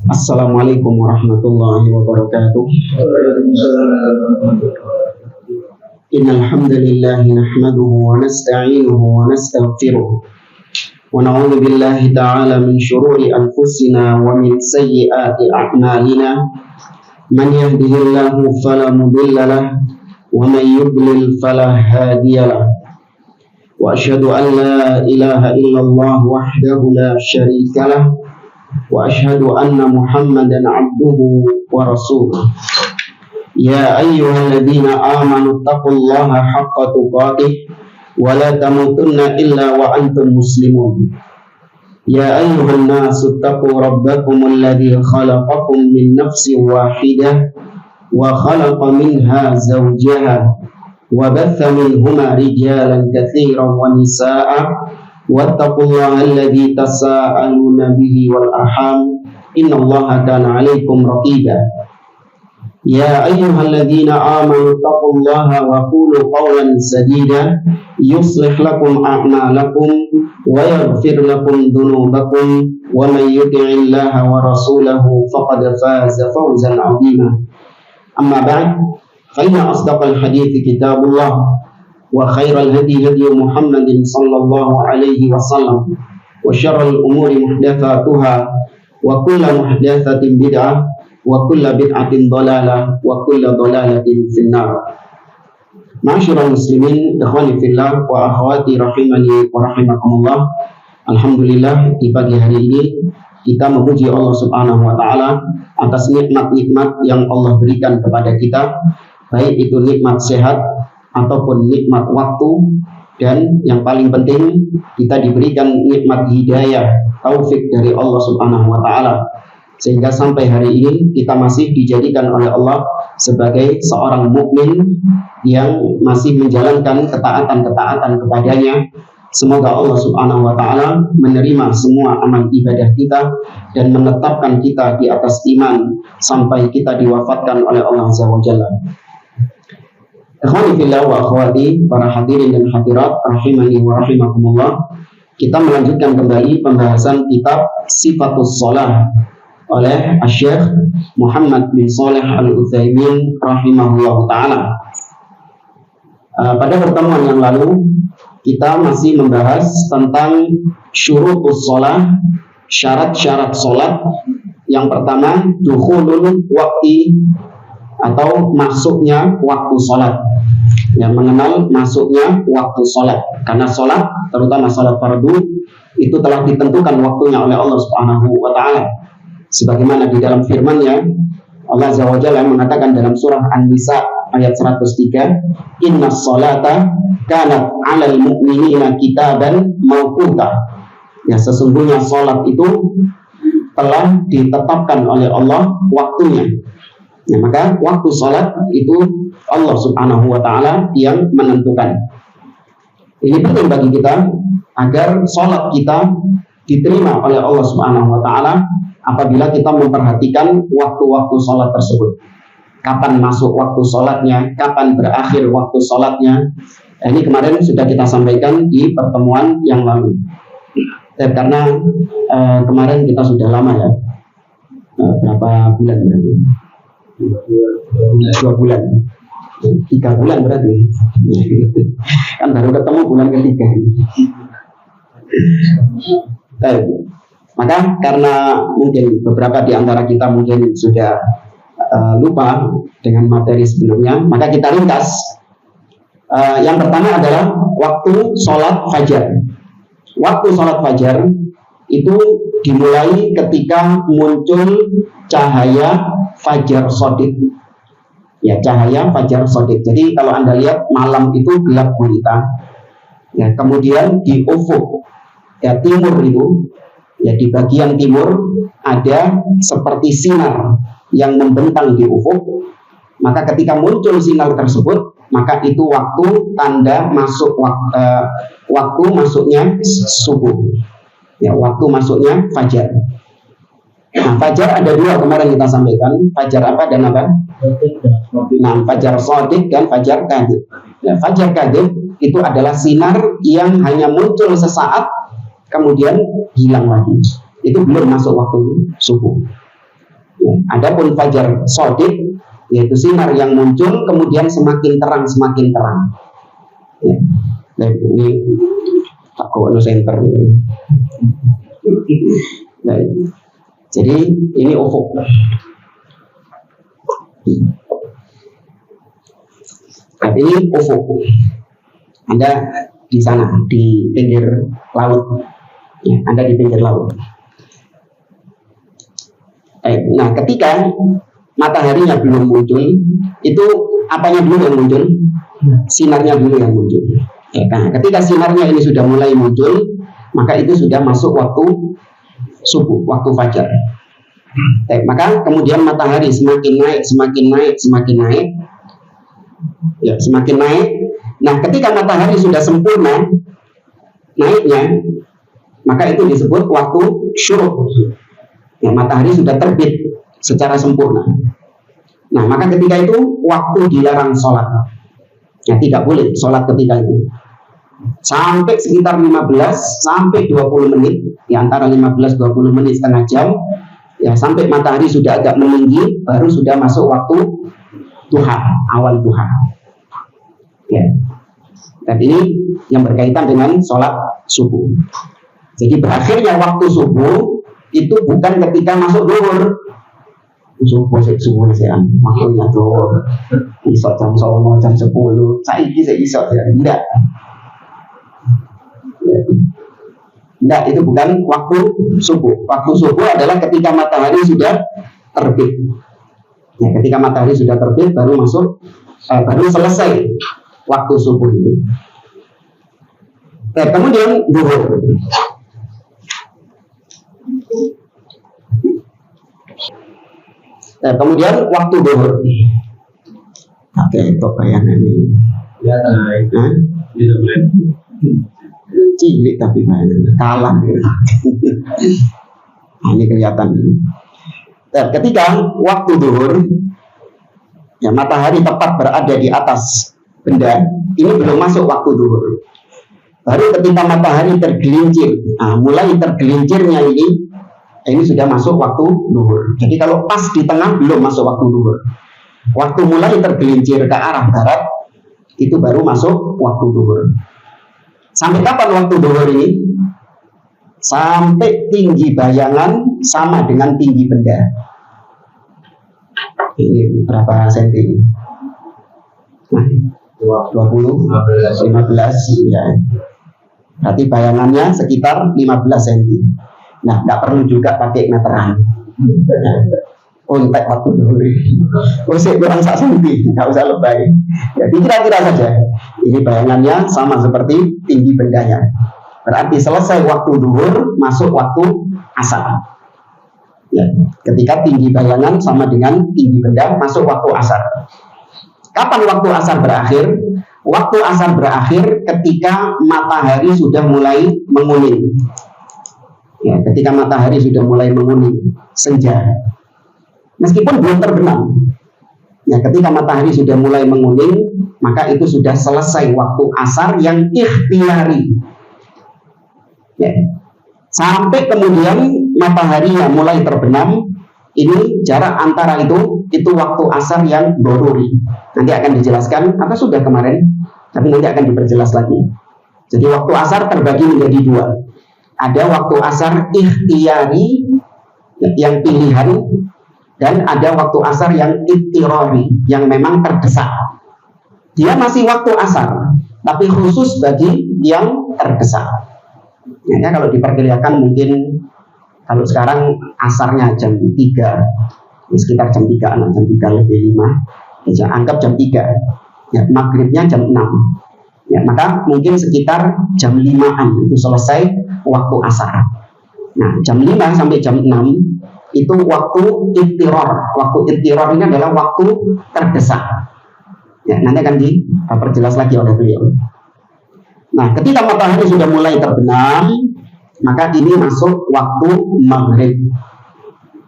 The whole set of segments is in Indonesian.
Assalamualaikum warahmatullahi wabarakatuh. Innal hamdalillah nahmaduhu wa nasta'inuhu wa nastaghfiruh wa na'udzu billahi ta'ala min shururi anfusina wa min sayyiati a'malina. Man yahdihillahu fala mudilla lahu wa man yudlil fala hadiya lahu. Wa asyhadu an la ilaha illallah wahdahu la syarika lahu wa asyhadu anna Muhammadan abduhu wa rasuluh. Ya ayyuhalladzina amanu taqullaha haqqa tuqatih wa la tamutunna illa wa antum muslimun. Ya ayyuhan nasu taqu rabbakumul ladzi khalaqakum min nafsin wahidah wa khalaqa minha zawjaha wa batha minhuma rijalan katsiran wa nisaa'a wattaqullaha alladzi tasaaluna bihi wal arham innallaha kana 'alaikum raqiba. Ya ayyuhalladzina amanu taqullaha wa qulu qawlan sadida yuslih lakum a'malakum wa yaghfir lakum dhunubakum wa man yuti'illaha wa rasulahu faqad faza fawzan 'azima. Amma ba'd, fa inna asdaqal hadithi kitabullah wa khairal hadi hadi Muhammadin sallallahu alaihi wasallam wa syarrul umuri muhdatsatuha wa kullu muhdatsatin bid'ah wa kullu bid'atin dhalalah wa kullu dhalalatin finnar. Ma'asyiral muslimin, ikhwani fillah wa akhwati rahimani wa rahimakumullah. Alhamdulillah, di pagi hari ini kita memuji Allah Subhanahu wa taala atas nikmat-nikmat yang Allah berikan kepada kita, baik itu nikmat sehat ataupun nikmat waktu, dan yang paling penting kita diberikan nikmat hidayah, taufik dari Allah Subhanahu wa taala, sehingga sampai hari ini kita masih dijadikan oleh Allah sebagai seorang mukmin yang masih menjalankan ketaatan-ketaatan kepadanya. Semoga Allah Subhanahu wa taala menerima semua amal ibadah kita dan menetapkan kita di atas iman sampai kita diwafatkan oleh Allah Azza wa Jalla. Ikhwani fillah wa akhwati, para hadirin dan hadirat rahimani wa rahimakumullah. Kita melanjutkan kembali pembahasan kitab Sifatus Shalah oleh Asy-Syaikh Muhammad bin Shalih Al-Utsaimin rahimahullah ta'ala. Pada pertemuan yang lalu kita masih membahas tentang syurutus shalah, syarat-syarat salat. Yang pertama, dukhulul waqti atau masuknya waktu salat. Yang mengenal masuknya waktu salat, karena salat, terutama salat fardu, itu telah ditentukan waktunya oleh Allah Subhanahu wa taala. Sebagaimana di dalam firman-Nya, Allah Azza wa Jalla mengatakan dalam surah An-Nisa ayat 103, "Innas salata kanat 'alal mu'minina kitaban mawquta." Ya, sesungguhnya salat itu telah ditetapkan oleh Allah waktunya. Ya, maka waktu salat itu Allah Subhanahu wa taala yang menentukan. Ini penting bagi kita agar salat kita diterima oleh Allah Subhanahu wa taala apabila kita memperhatikan waktu-waktu salat tersebut. Kapan masuk waktu salatnya, kapan berakhir waktu salatnya. Ini kemarin sudah kita sampaikan di pertemuan yang lalu. Karena kemarin kita sudah lama ya. Berapa bulan berarti? 2 bulan. 3 bulan berarti. Kan baru ketemu bulan ketiga. Maka karena mungkin beberapa di antara kita mungkin sudah lupa dengan materi sebelumnya, maka kita ringkas. Yang pertama adalah waktu sholat fajar. Waktu sholat fajar itu dimulai ketika muncul cahaya fajar shadiq. Ya, cahaya fajar shadiq. Jadi kalau Anda lihat malam itu gelap gulita. Ya, kemudian di ufuk ya timur itu, ya di bagian timur ada seperti sinar yang membentang di ufuk. Maka ketika muncul sinar tersebut, maka itu waktu tanda masuk waktu masuknya subuh. Ya, waktu masuknya fajar. Nah, fajar ada 2 kemarin kita sampaikan, fajar apa dan apa? Nah, fajar shadiq dan fajar kadhib. Ya, fajar kadhib itu adalah sinar yang hanya muncul sesaat kemudian hilang lagi. Itu belum masuk waktu subuh. Ya, adapun fajar shadiq yaitu sinar yang muncul kemudian semakin terang. Ya. Nah, ini aku center. Nah, jadi ini ufuk. Nah, ini ufuk. Anda di sana di pinggir laut. Ya, Anda di pinggir laut. Nah, ketika mataharinya belum muncul, itu apanya dulu yang muncul? Sinarnya dulu yang muncul. Nah, ketika sinarnya ini sudah mulai muncul, maka itu sudah masuk waktu subuh, waktu fajar. Maka kemudian matahari semakin naik, ya semakin naik. Nah, ketika matahari sudah sempurna naiknya, maka itu disebut waktu syuruk. Ya, matahari sudah terbit secara sempurna. Nah, maka ketika itu waktu dilarang sholat. Ya, tidak boleh sholat ketika itu. Sampai sekitar 15 sampai 20 menit, ya antara 15-20 menit, setengah jam, ya sampai matahari sudah agak meninggi, baru sudah masuk waktu duha, awal duha. Ya. Dan ini yang berkaitan dengan sholat subuh. Jadi berakhirnya waktu subuh itu bukan ketika masuk duhur. Subuh saya makanya tuh isok jam 9, jam 10, saiki saya isok ya. Enggak, itu bukan waktu subuh. Waktu subuh adalah ketika matahari sudah terbit. Ya, ketika matahari sudah terbit baru baru selesai waktu subuh itu. Nah, kemudian duhur. Nah, kemudian waktu duhur. Oke, itu bayangan ini. Ya, cilik tapi bayangan kalah. Nah, ini kelihatan. Nah, ketika waktu duhur, ya matahari tepat berada di atas benda, ini belum masuk waktu duhur. Baru ketika matahari tergelincir, nah, mulai tergelincirnya ini sudah masuk waktu duhur. Jadi kalau pas di tengah belum masuk waktu duhur. Waktu mulai tergelincir ke arah barat, itu baru masuk waktu duhur. Sampai kapan waktu duhur ini? Sampai tinggi bayangan sama dengan tinggi benda. Ini berapa senti? Nah, 20, 15 ya. Berarti bayangannya sekitar 15 cm. Nah, nggak perlu juga pakai meteran. Kontak waktu dulu. Usik kurang 1 cm, nggak usah lebay. Jadi kira-kira saja. Ini bayangannya sama seperti tinggi bendanya. Berarti selesai waktu duhur, masuk waktu asar. Ya, ketika tinggi bayangan sama dengan tinggi benda, masuk waktu asar. Kapan waktu asar berakhir? Waktu asar berakhir ketika matahari sudah mulai menguning. Ya, ketika matahari sudah mulai menguning, senja. Meskipun belum terbenam. Ya, ketika matahari sudah mulai menguning, maka itu sudah selesai waktu asar yang ikhtiyari. Ya. Sampai kemudian matahari yang mulai terbenam, ini jarak antara itu waktu asar yang doruri. Nanti akan dijelaskan, atau sudah kemarin, tapi nanti akan diperjelas lagi. Jadi waktu asar terbagi menjadi 2. Ada waktu asar ikhtiyari yang pilihan, dan ada waktu asar yang ittirori yang memang terdesak. Dia masih waktu asar, tapi khusus bagi yang terdesak. Ya, kalau diperkirakan mungkin kalau sekarang asarnya jam 3, sekitar jam 3, jam 3 lebih 5, ya, anggap jam 3, ya, maghribnya jam 6, ya, maka mungkin sekitar jam 5-an itu selesai waktu asar. Nah, jam 5 sampai jam 6 itu waktu ittiror. Waktu ittiror ini adalah waktu terdesak. Ya, nanti akan diperjelas lagi oleh beliau. Nah, ketika matahari sudah mulai terbenam, maka ini masuk waktu maghrib.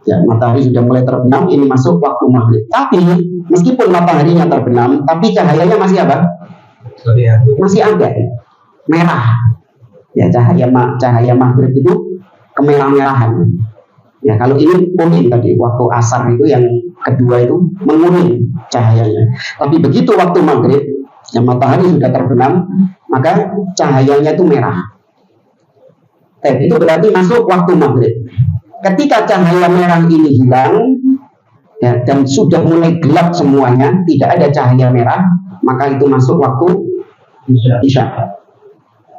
Ya, matahari sudah mulai terbenam, ini masuk waktu maghrib. Tapi meskipun mataharinya terbenam, tapi cahayanya masih apa? Masih ada, merah. Ya, cahaya maghrib itu kemerah-merahan. Ya kalau ini kuning tadi, waktu asar itu yang kedua itu menguning cahayanya. Tapi begitu waktu maghrib, yang matahari sudah terbenam, maka cahayanya itu merah. Itu berarti masuk waktu maghrib. Ketika cahaya merah ini hilang, ya, dan sudah mulai gelap semuanya, tidak ada cahaya merah, maka itu masuk waktu isya.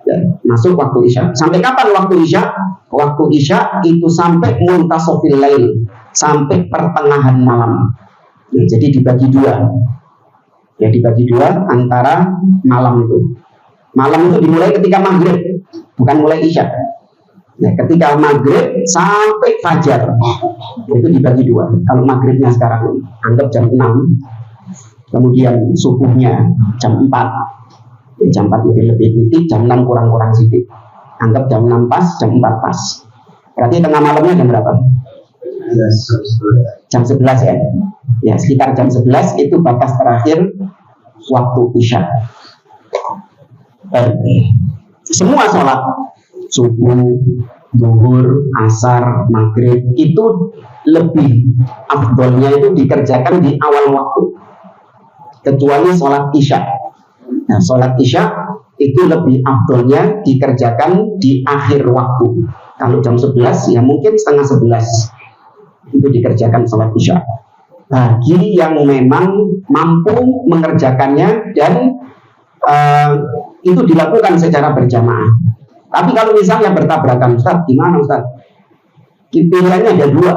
Ya, masuk waktu isya. Sampai kapan waktu isya? Waktu isya itu sampai muntasofil lail, sampai pertengahan malam. Ya, jadi dibagi dua. Ya, dibagi dua antara malam itu. Malam itu dimulai ketika maghrib, bukan mulai isya. Ya, ketika maghrib sampai fajar itu dibagi dua. Kalau maghribnya sekarang anggap jam 6, kemudian subuhnya jam 4. Jam 4 lebih titik, jam 6 kurang sedikit. Anggap jam 6 pas, jam 4 pas. Berarti tengah malamnya jam berapa? Jam 11 ya. Ya, sekitar jam 11 itu batas terakhir waktu isya. Semua sholat subuh, zuhur, asar, maghrib itu lebih afdolnya itu dikerjakan di awal waktu, kecuali sholat isya. Nah, sholat isya itu lebih afdolnya dikerjakan di akhir waktu. Kalau jam 11 ya mungkin setengah 11 itu dikerjakan sholat isya. Bagi yang memang mampu mengerjakannya dan itu dilakukan secara berjamaah. Tapi kalau misalnya bertabrakan, Ustaz, gimana Ustaz? Pilihannya ada dua.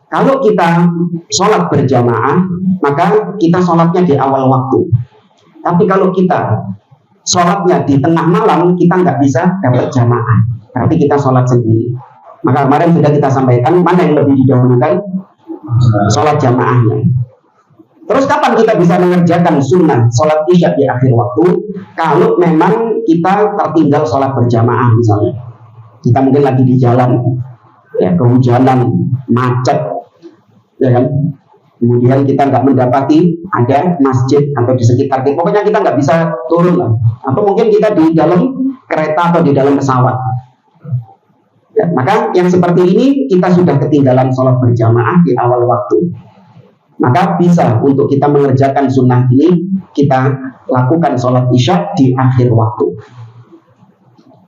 Kalau kita sholat berjamaah, maka kita sholatnya di awal waktu. Tapi kalau kita sholatnya di tengah malam, kita nggak bisa dapat jamaah. Berarti kita sholat sendiri. Maka kemarin sudah kita sampaikan mana yang lebih didahulukan, sholat jamaahnya. Terus kapan kita bisa mengerjakan sunnah sholat isya di akhir waktu? Kalau memang kita tertinggal sholat berjamaah misalnya, kita mungkin lagi di jalan, ya kehujanan, macet, ya kan? Kemudian kita nggak mendapati ada masjid atau di sekitar kita, pokoknya kita nggak bisa turun lah. Atau mungkin kita di dalam kereta atau di dalam pesawat. Ya, maka yang seperti ini kita sudah ketinggalan sholat berjamaah di awal waktu. Maka bisa untuk kita mengerjakan sunnah ini, kita lakukan sholat isya di akhir waktu.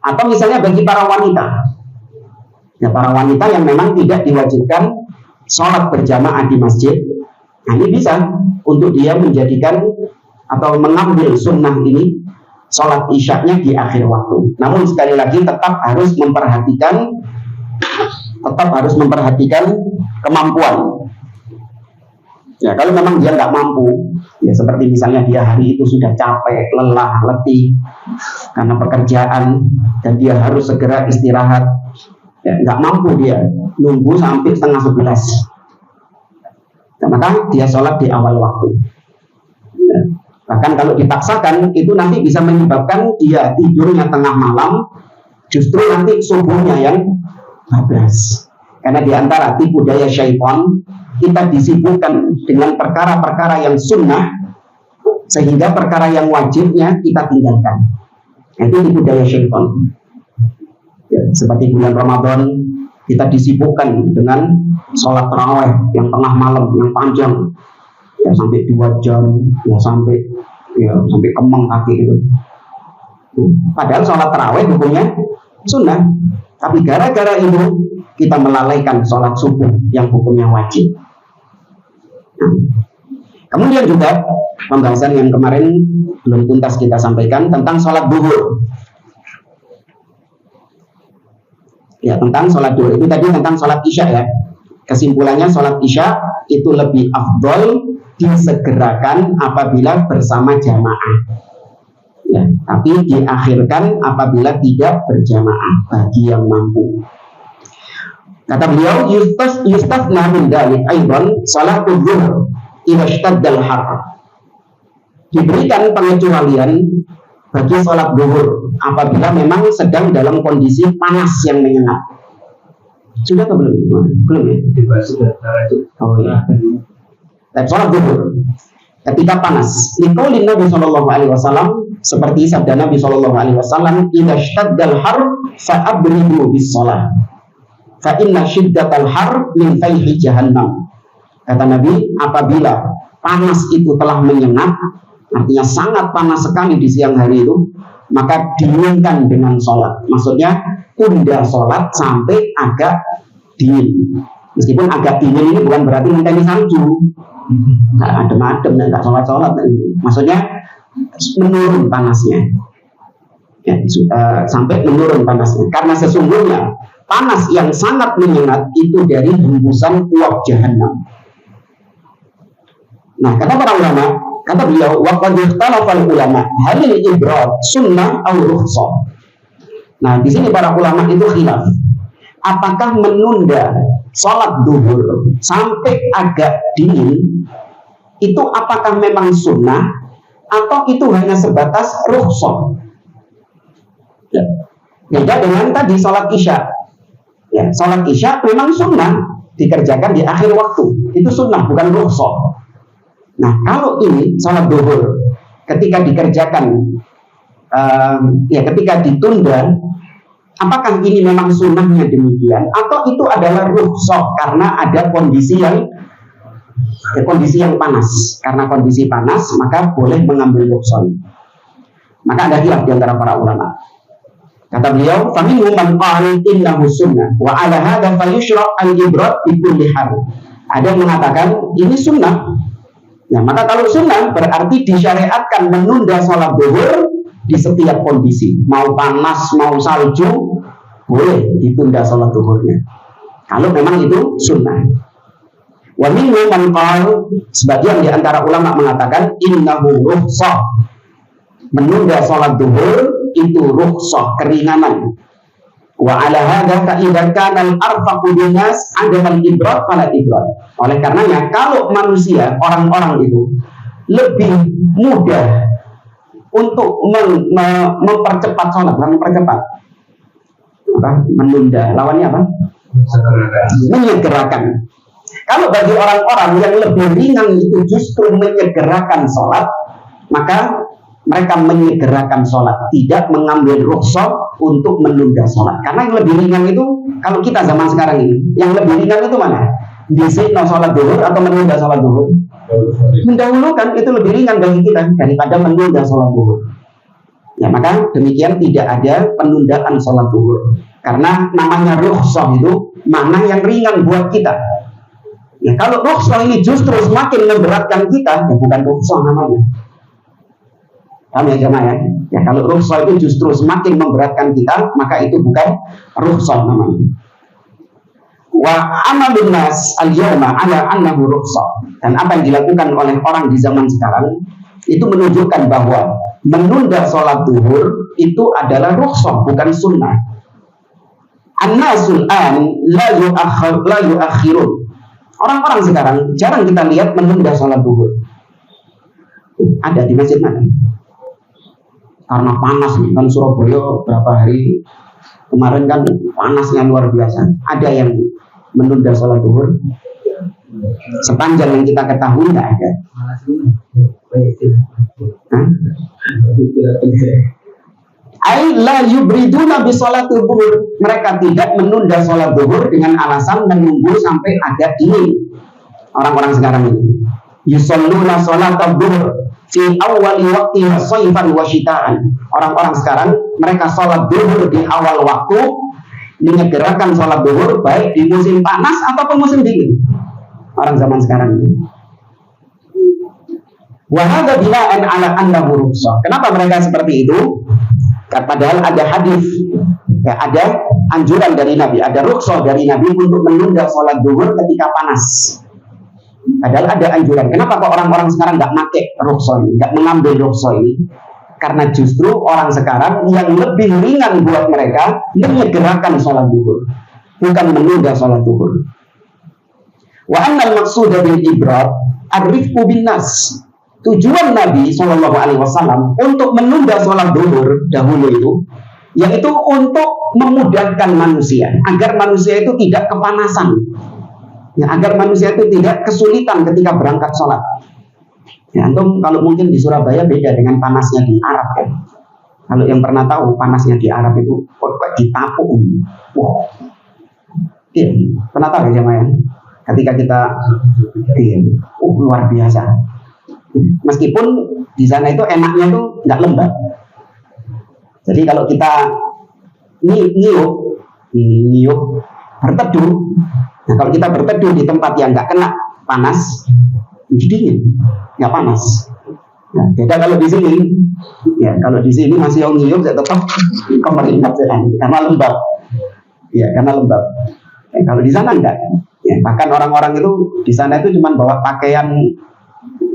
Atau misalnya bagi para wanita, ya para wanita yang memang tidak diwajibkan sholat berjamaah di masjid, nah ini bisa untuk dia menjadikan atau mengambil sunnah ini, sholat isyaknya di akhir waktu. Namun sekali lagi tetap harus memperhatikan kemampuan. Ya, kalau memang dia nggak mampu, ya seperti misalnya dia hari itu sudah capek, lelah, letih karena pekerjaan dan dia harus segera istirahat, ya, nggak mampu dia nunggu sampai setengah 11. Nah, maka dia sholat di awal waktu. Ya, bahkan kalau dipaksakan itu nanti bisa menyebabkan dia tidurnya tengah malam, justru nanti subuhnya yang bablas. Karena di antara tipu daya syaitan, kita disibukkan dengan perkara-perkara yang sunnah, sehingga perkara yang wajibnya kita tinggalkan. Itu tipu daya syaitan. Ya, seperti bulan Ramadan, kita disibukkan dengan sholat tarawih yang tengah malam, yang panjang, ya sampai 2 jam, ya sampai kemeng kaki itu. Padahal sholat tarawih hukumnya sunnah, tapi gara-gara itu kita melalaikan sholat subuh yang hukumnya wajib. Nah, kemudian juga pembahasan yang kemarin belum tuntas kita sampaikan tentang sholat duhur. Ya, tentang sholat duhur itu tadi tentang sholat isya ya. Kesimpulannya sholat isya itu lebih afdol disegerakan apabila bersama jamaah. Ya, tapi diakhirkan apabila tidak berjamaah bagi yang mampu. Kata beliau, yustafna min dzalik aidan salatul zuhur idza ishtaddal har. Diberikan pengecualian bagi salat zuhur apabila memang sedang dalam kondisi panas yang menyengat. Sudah atau belum? Belum ya? Oh ya. Dan salat zuhur ketika panas. Liqaulin Nabi sallallahu alaihi wasallam, seperti sabda Nabi sallallahu alaihi wasallam, idza ishtaddal har fa'abridu bis shalah. fa inna syiddatal har min fayhi jahannam. Kata Nabi, apabila panas itu telah menyengat, artinya sangat panas sekali di siang hari itu, maka dinginkan dengan sholat. Maksudnya tunda sholat sampai agak dingin. Meskipun agak dingin ini bukan berarti ngenteni salju, nggak adem-adem, nggak sholat-sholat. Maksudnya menurun panasnya, ya, sampai menurun panasnya. Karena sesungguhnya panas yang sangat menyengat itu dari hembusan uap jahanam. Nah, kata para ulama, kata beliau, waqad ikhtalafal ulama halil ibrad sunnah aw rukhsah. Nah, di sini para ulama itu khilaf. Apakah menunda sholat duhur sampai agak dingin itu apakah memang sunnah atau itu hanya sebatas rukhsah? Ya. Beda dengan tadi sholat isya. Ya, sholat isya memang sunnah dikerjakan di akhir waktu. Itu sunnah, bukan rukhsah. Nah, kalau ini sholat duhur ketika dikerjakan, ketika ditunda, apakah ini memang sunnahnya demikian, atau itu adalah rukhsah karena ada kondisi yang panas? Karena kondisi panas, maka boleh mengambil rukhsah. Maka ada khilaf di antara para ulama. Kata beliau, faminhum man qala innahu sunnah wa ala hadza fayushra' al-ibrad bi kulli hal. Ada yang mengatakan ini sunnah. Ya, maka kalau sunnah berarti disyariatkan menunda sholat duhur di setiap kondisi. Mau panas, mau salju, boleh ditunda sholat duhurnya. Kalau memang itu sunnah. Wa minhum man qala, sebagian di antara ulama mengatakan innahu rukhsah. Menunda sholat duhur itu rukhsah, keringanan. Wa ala hadza fa idza kana al-arfaqu binnas adaman ibrad fala ibrad. Oleh karenanya kalau manusia, orang-orang itu lebih mudah untuk mempercepat sholat, mempercepat, menunda, lawannya apa? Menyegerakan. Kalau bagi orang-orang yang lebih ringan itu justru menyegerakan sholat, maka mereka menyegerakan sholat, tidak mengambil rukhsah untuk menunda sholat. Karena yang lebih ringan itu, kalau kita zaman sekarang ini, yang lebih ringan itu mana? Disita sholat duhur atau menunda sholat duhur? Mendahulukan itu lebih ringan bagi kita daripada menunda sholat duhur. Ya, maka demikian tidak ada penundaan sholat duhur. Karena namanya rukhsah itu mana yang ringan buat kita. Ya, kalau rukhsah ini justru semakin memberatkan kita, ya bukan rukhsah namanya. Paham ya jemaah ya? Ya, kalau rukhsah itu justru semakin memberatkan kita, maka itu bukan rukhsah namanya. Wa amalun nas al-yawma ala annahu rukhsah. Dan apa yang dilakukan oleh orang di zaman sekarang itu menunjukkan bahwa menunda sholat duhur itu adalah rukhsah, bukan sunnah. An-nasul an la yuakhirun. Orang-orang sekarang jarang kita lihat menunda sholat duhur. Ada di masjid mana? Karena panas nih, kan Surabaya berapa hari kemarin kan panasnya luar biasa. Ada yang menunda sholat duhur? Sepanjang yang kita ketahui tidak ada. Ai la yubriduna bi sholati duhur. Mereka tidak menunda sholat duhur dengan alasan menunggu sampai agak dingin. Orang-orang sekarang ini yusalluna sholat duhur fi awali waktu sayfan wa syitaan. Orang-orang sekarang mereka sholat duhur di awal waktu, menyegerakan sholat duhur baik di musim panas ataupun musim dingin. Orang zaman sekarang ini. Wa hadza bina'an ala annahu rukhsah. Kenapa mereka seperti itu? Padahal ada hadis, ya, ada anjuran dari Nabi, ada rukhsah dari Nabi untuk menunda sholat duhur ketika panas. Padahal ada anjuran. Kenapa kok orang-orang sekarang nggak pakai rukhsah ini, nggak mengambil rukhsah ini? Karena justru orang sekarang yang lebih ringan buat mereka menyegerakan sholat duhur, bukan menunda sholat duhur. Wa annal maqsuda bil ibrad ar-rifqu bin nas. Tujuan Nabi SAW untuk menunda sholat duhur dahulu itu, yaitu untuk memudahkan manusia, agar manusia itu tidak kepanasan. Ya, agar manusia itu tidak kesulitan ketika berangkat sholat. Ya, antum kalau mungkin di Surabaya beda dengan panasnya di Arab ya. Kalau yang pernah tahu panasnya di Arab itu ditapuk. Wah, Iya, pernah tahu ya jemaah? Ketika kita luar biasa. Meskipun di sana itu enaknya itu nggak lembab. Jadi kalau kita niup berteduh, nah kalau kita berteduh di tempat yang nggak kena panas, jadi dingin, nggak panas. Nah, beda kalau di sini, ya kalau di sini masih yang niup, saya tetap kemeringat karena lembab, ya karena lembab. Kalau di sana enggak, ya, bahkan orang-orang itu di sana itu cuma bawa pakaian.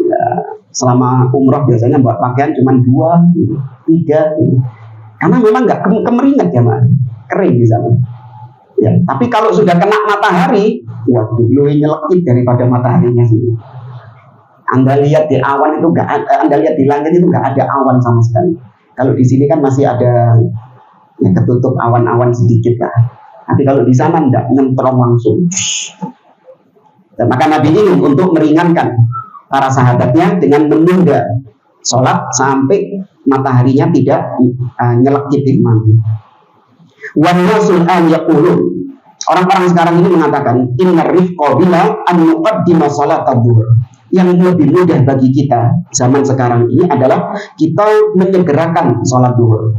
Ya, selama umroh biasanya bawa pakaian cuma 2, 3, karena memang nggak kemeringat ya mas, kering di sana. Ya, tapi kalau sudah kena matahari, waduh, lebih nyelekit daripada mataharinya sih. Anda lihat di awan itu Anda lihat di langit itu nggak ada awan sama sekali. Kalau di sini kan masih ada ya, ketutup awan-awan sedikit lah. Tapi kalau di sana nggak nyentrong langsung. Dan maka Nabi ini untuk meringankan para sahabatnya dengan menunda sholat sampai mataharinya tidak nyelekit imam. Wan nasul an yaqulun, orang-orang sekarang ini mengatakan inna rifqa bila an nuqaddima sholat adzuhur. Yang lebih mudah bagi kita zaman sekarang ini adalah kita menyegerakan sholat zuhur.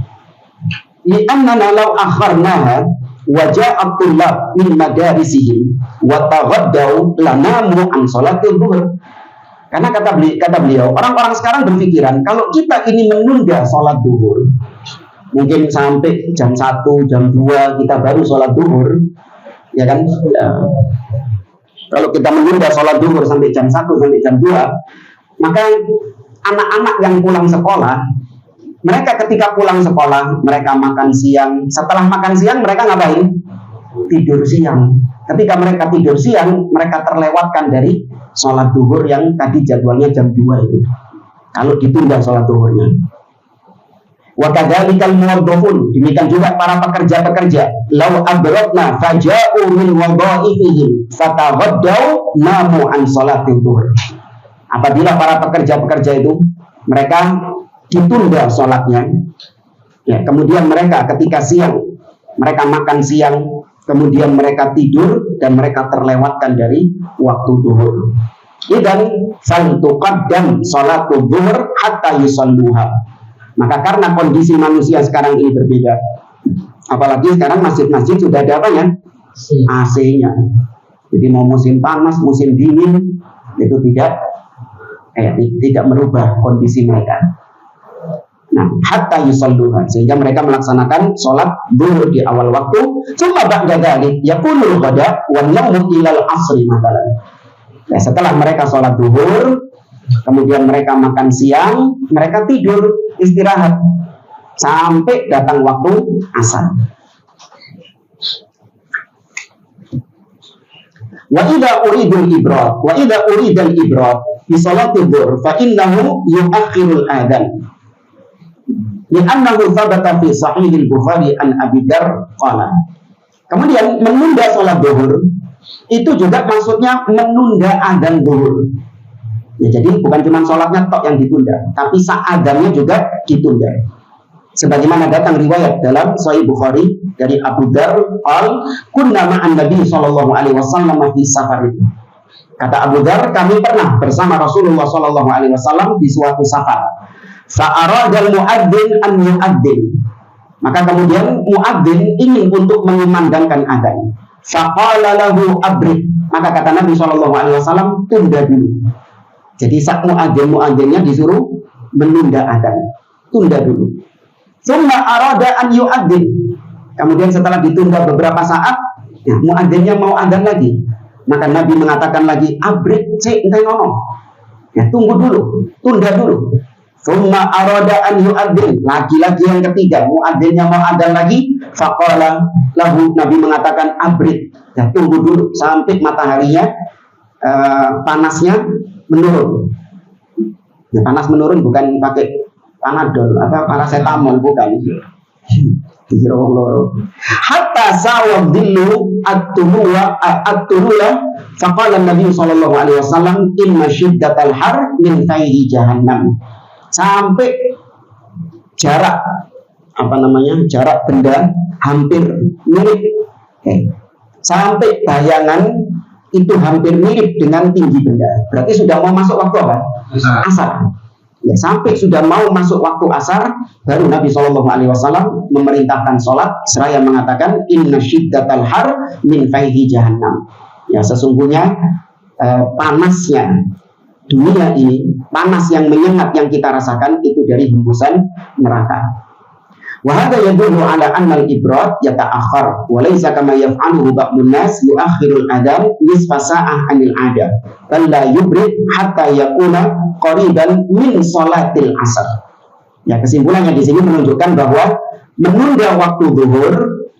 Li'annana law akharnaha wa ja'a tullab min madarisihim wa taghaddau lanamu an sholatil zuhur. Karena kata beliau, orang-orang sekarang berpikiran kalau kita ini menunda sholat zuhur, mungkin sampai jam 1, jam 2 kita baru sholat zuhur, ya kan? Kalau kita menunda sholat zuhur sampai jam 1, sampai jam 2, maka anak-anak yang pulang sekolah, mereka ketika pulang sekolah, mereka makan siang. Setelah makan siang, mereka ngapain? Tidur siang. Ketika mereka tidur siang, mereka terlewatkan dari sholat zuhur yang tadi jadwalnya jam 2 itu. Kalau ditunda sholat zuhurnya. Wa kadzalikal muwaddafun, demikian juga para pekerja-pekerja, law abradna faja'u min wadha'ifihim fataghaddaw namu an sholatil zuhur. Apabila para pekerja-pekerja itu mereka ditunda sholatnya, ya, kemudian mereka ketika siang mereka makan siang, kemudian mereka tidur dan mereka terlewatkan dari waktu zuhur. Idan fal tuqaddam sholatul zuhur hatta yusalluha. Maka karena kondisi manusia sekarang ini berbeda, apalagi sekarang masjid-masjid sudah ada apa ya? AC-nya. Jadi mau musim panas, musim dingin itu tidak merubah kondisi mereka. Nah, hatta yusalluha, sehingga mereka melaksanakan sholat zuhur di awal waktu. Cuma ba'da dzalik yakunul ghada wan nawmu ilal asri matalan. Ya, setelah mereka sholat zuhur, kemudian mereka makan siang, mereka tidur istirahat sampai datang waktu asar. Wa idza uridul ibrad fi sholatil zuhur fa innahu yu'akhirul adzan. Li'annahu thabata fi sahihil Bukhari an Abi Dzar qala. Kemudian menunda sholat zuhur itu juga maksudnya menunda adzan zuhur. Ya, jadi bukan cuma sholatnya tok yang ditunda, tapi adzannya juga ditunda. Sebagaimana datang riwayat dalam Sahih Bukhari dari Abu Dzar, kunna ma'an Nabi sallallahu alaihi wasallam fi safar. Kata Abu Dzar, kami pernah bersama Rasulullah sallallahu alaihi wasallam di suatu safar. Fa'aradal muadzin an yu'adzin. Maka kemudian muadzin ingin untuk mengumandangkan adzan. Faqala lahu abrid. Maka kata Nabi sallallahu alaihi wasallam, tunda dulu. Jadi saat muadzinnya disuruh menunda adzan, tunda dulu. Summa arada an yu'adzin. Kemudian setelah ditunda beberapa saat, ya, muadzinnya mau adzan lagi. Maka Nabi mengatakan lagi, abrid cek ngono. Ya, tunggu dulu, tunda dulu. Summa arada an yu'adzin. Lagi-lagi yang ketiga, muadzinnya mau adzan lagi. Faqala lahu, Nabi mengatakan abrid. Ya, tunggu dulu sampai mataharinya panasnya menurun. Ya, panas menurun bukan pakai panadol paracetamol, bukan. Dikira wong loro. Hatta sawab dillu at-tulula faqala Nabi sallallahu alaihi wasallam inna syiddatal har min fayhi jahannam. Sampai jarak jarak benda hampir mirip. sampai bayangan itu hampir mirip dengan tinggi benda. Berarti sudah mau masuk waktu apa? Asar. Ya, sampai sudah mau masuk waktu asar, baru Nabi SAW memerintahkan sholat seraya mengatakan inna syiddatal har min faihi jahannam. Ya, sesungguhnya panasnya dunia ini, panas yang menyengat yang kita rasakan itu dari hembusan neraka. Wa hadha yadullu ala anna al-ibrat yata'akhkhar wa laysa kama yaf'aluhu ba'dun nas yu'akhkhirul adhan nisfa sa'ah 'anil 'ada bal la yubrid hatta yakuna qariban min salatil asar. Ya, kesimpulannya di sini menunjukkan bahwa menunda waktu zuhur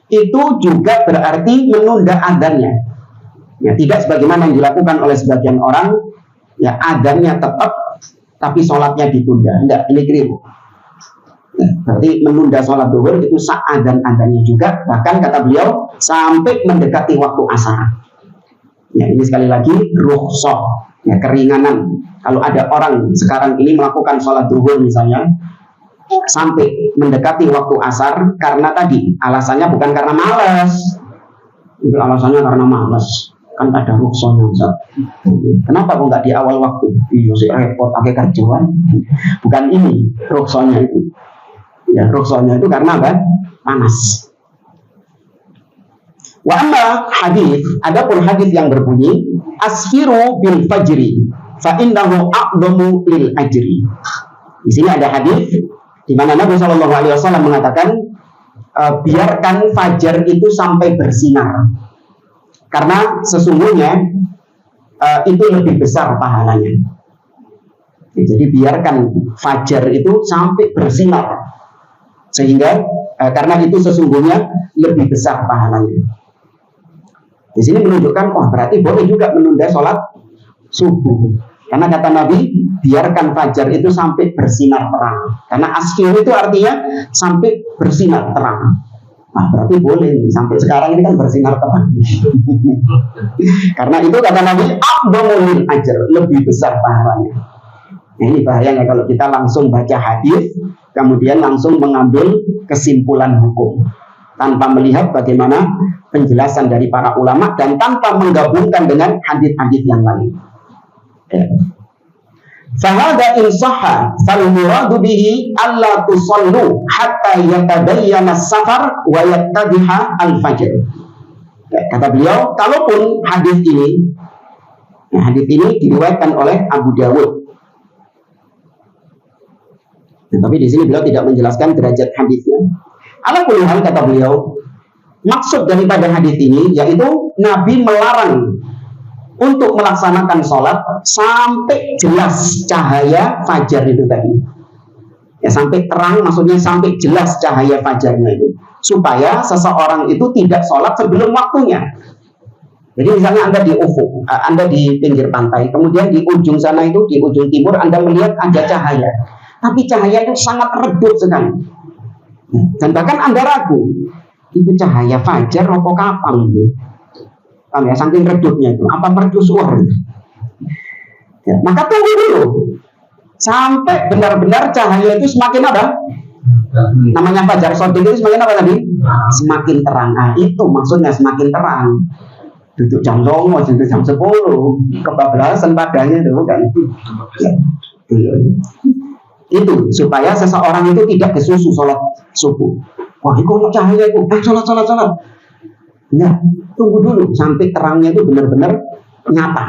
itu juga berarti menunda adzannya. Ya, tidak sebagaimana yang dilakukan oleh sebagian orang, ya adzannya tetap tapi sholatnya ditunda. Enggak, ini keliru. Berarti menunda sholat zuhur itu saat dan adanya juga, bahkan kata beliau sampai mendekati waktu asar. Ya, ini sekali lagi rukhsah, ya, keringanan. Kalau ada orang sekarang ini melakukan sholat zuhur misalnya sampai mendekati waktu asar karena tadi alasannya bukan karena malas, itu alasannya karena malas. Kan ada rukhsahnya. Kenapa kok nggak di awal waktu? Iya sih repot pakai kerjaan. Bukan ini rukhsahnya itu. Ya, rukhsahnya itu karena apa? Panas. Wa amma hadis, adapun hadis yang berbunyi asfiru bil fajri fa innahu a'dhamu lil ajri. Di sini ada hadis di mana Nabi SAW mengatakan biarkan fajar itu sampai bersinar. Karena sesungguhnya itu lebih besar pahalanya. Jadi biarkan fajar itu sampai bersinar. Sehingga karena itu sesungguhnya lebih besar pahalanya. Di sini menunjukkan, wah berarti boleh juga menunda sholat subuh. Karena kata Nabi, biarkan fajar itu sampai bersinar terang. Karena asfir itu artinya sampai bersinar terang. Nah, berarti boleh nih. Sampai sekarang ini kan bersinar terang. Karena itu kata Nabi, a'dhamul ajr, lebih besar pahalanya. Nah, ini bahayanya kalau kita langsung baca hadis, kemudian langsung mengambil kesimpulan hukum tanpa melihat bagaimana penjelasan dari para ulama dan tanpa menggabungkan dengan hadis-hadis yang lain. Fahada in sahha fal muradu bihi alla tusallu hatta yatabayyana as-safar wa yattadiha al-fajr. Kata beliau, kalaupun hadis ini diriwayatkan oleh Abu Dawud. Tapi di sini beliau tidak menjelaskan derajat hadisnya. Ala kulli hal, kata beliau, maksud daripada hadis ini yaitu Nabi melarang untuk melaksanakan sholat sampai jelas cahaya fajar itu tadi. Ya, sampai terang, maksudnya sampai jelas cahaya fajarnya itu, supaya seseorang itu tidak sholat sebelum waktunya. Jadi misalnya Anda di ufuk, Anda di pinggir pantai, kemudian di ujung sana itu, di ujung timur Anda melihat ada cahaya. Tapi cahaya itu sangat redup sekali. Dan bahkan Anda ragu, itu cahaya fajar apa kapan itu? Ya, saking redupnya itu, apa mercusuar? Ya, maka tunggu dulu sampai benar-benar cahaya itu semakin apa? Namanya fajar shodiq itu semakin apa tadi? Semakin terang. Nah, itu maksudnya semakin terang. Duduk jam 9, duduk jam 10, kebablasan padanya itu kan? Ya, itu supaya seseorang itu tidak kesusu sholat subuh. Wah, itu cahaya itu, sholat. Nah, tunggu dulu sampai terangnya itu benar-benar nyata.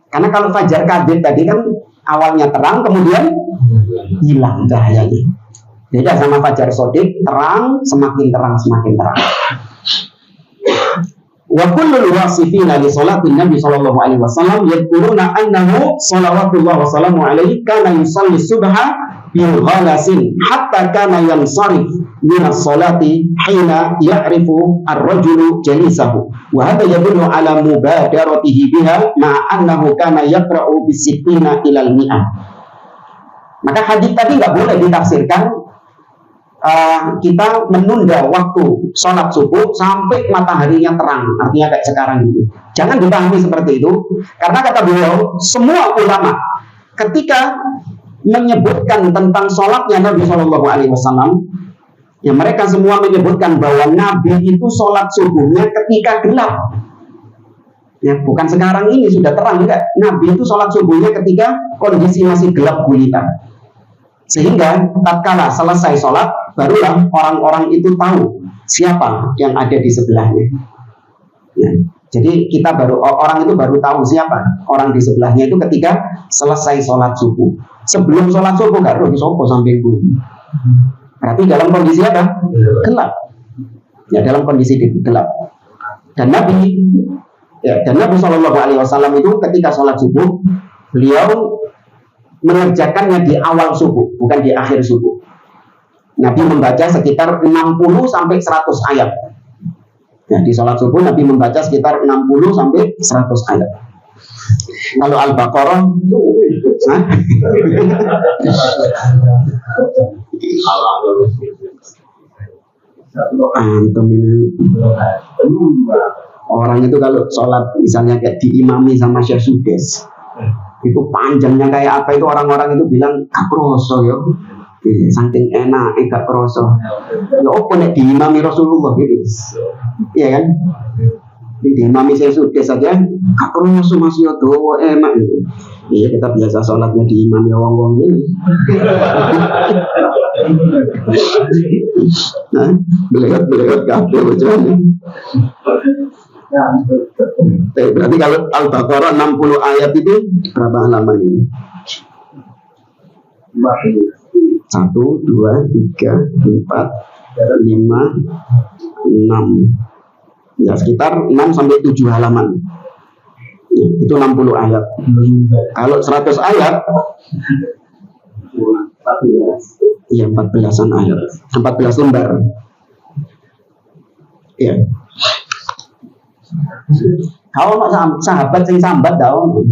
Karena kalau fajar kadib tadi kan awalnya terang, kemudian hilang cahayanya. Beda sama fajar shodiq, terang, semakin terang. Wa kullul wasifina li salatin Nabi sallallahu alaihi wasallam yadhkuruna annahu salawatullah wa salamu alaihi kana yusalli subha bil ghalasin hatta kana yansarif min as-salati hina ya'rifu ar-rajulu jalisahu wa hadha yadullu ala mubadaratihi biha ma annahu kana yaqra'u bis-sittina ila al-mi'ah. Maka hadis tadi enggak boleh ditafsirkan kita menunda waktu sholat subuh sampai mataharinya terang, artinya kayak sekarang ini. Jangan dipahami seperti itu, karena kata beliau, semua ulama ketika menyebutkan tentang sholatnya Nabi SAW, ya mereka semua menyebutkan bahwa Nabi itu sholat subuhnya ketika gelap. Ya, bukan sekarang ini sudah terang, enggak. Nabi itu sholat subuhnya ketika kondisi masih gelap gulita. Sehingga tatkala selesai sholat, barulah orang-orang itu tahu siapa yang ada di sebelahnya. Ya, jadi orang itu baru tahu siapa orang di sebelahnya itu ketika selesai sholat subuh. Sebelum sholat subuh gak roh sopo sampai bumi. Berarti dalam kondisi apa? Gelap. Ya, dalam kondisi gelap. Dan Nabi Shallallahu Alaihi Wasallam itu ketika sholat subuh, beliau mengerjakannya di awal subuh, bukan di akhir subuh. Nabi membaca sekitar 60 sampai 100 ayat. Ya, di sholat subuh Nabi membaca sekitar 60 sampai 100 ayat. Kalau Al-Baqarah, antum ini orang itu kalau sholat misalnya kayak diimami sama Syekh Sudes, itu panjangnya kayak apa, itu orang-orang itu bilang kaproso ya, saking enak gak kroso. Ya apa nek diimami Rasulullah gitu, iya kan? Diimami Syekh Sudes saja kaproso masih doa enak gitu. Iya, kita biasa sholatnya diimami wong-wong ini. Nah, beliau kabeh bocahnya. Berarti kalau Al-Baqarah 60 ayat itu berapa halaman ini? 1, 2, 3, 4, 5, 6. Ya, sekitar 6 sampai 7 halaman. Itu 60 ayat. Kalau 100 ayat, ya 14-an ayat, 14 lembar. Ya. Kalau sahabat sing sambat tau.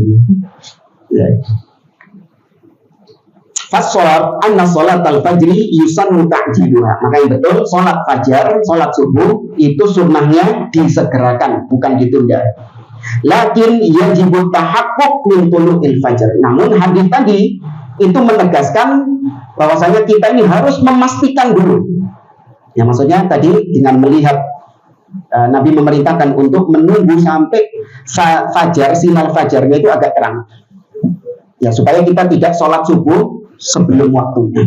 Ya. Fassalat anna salat al-fajri yusannu ta'jiluha. Maka yang betul, salat fajar, salat subuh itu sunnahnya disegerakan, bukan ditunda. Lakin yajibut tahaqquk min tulu'il fajr. Namun hadis tadi itu menegaskan bahwasanya kita ini harus memastikan dulu. Ya, maksudnya tadi dengan melihat Nabi memerintahkan untuk menunggu sampai fajar, sinar fajarnya itu agak terang. Ya, supaya kita tidak sholat subuh sebelum waktunya.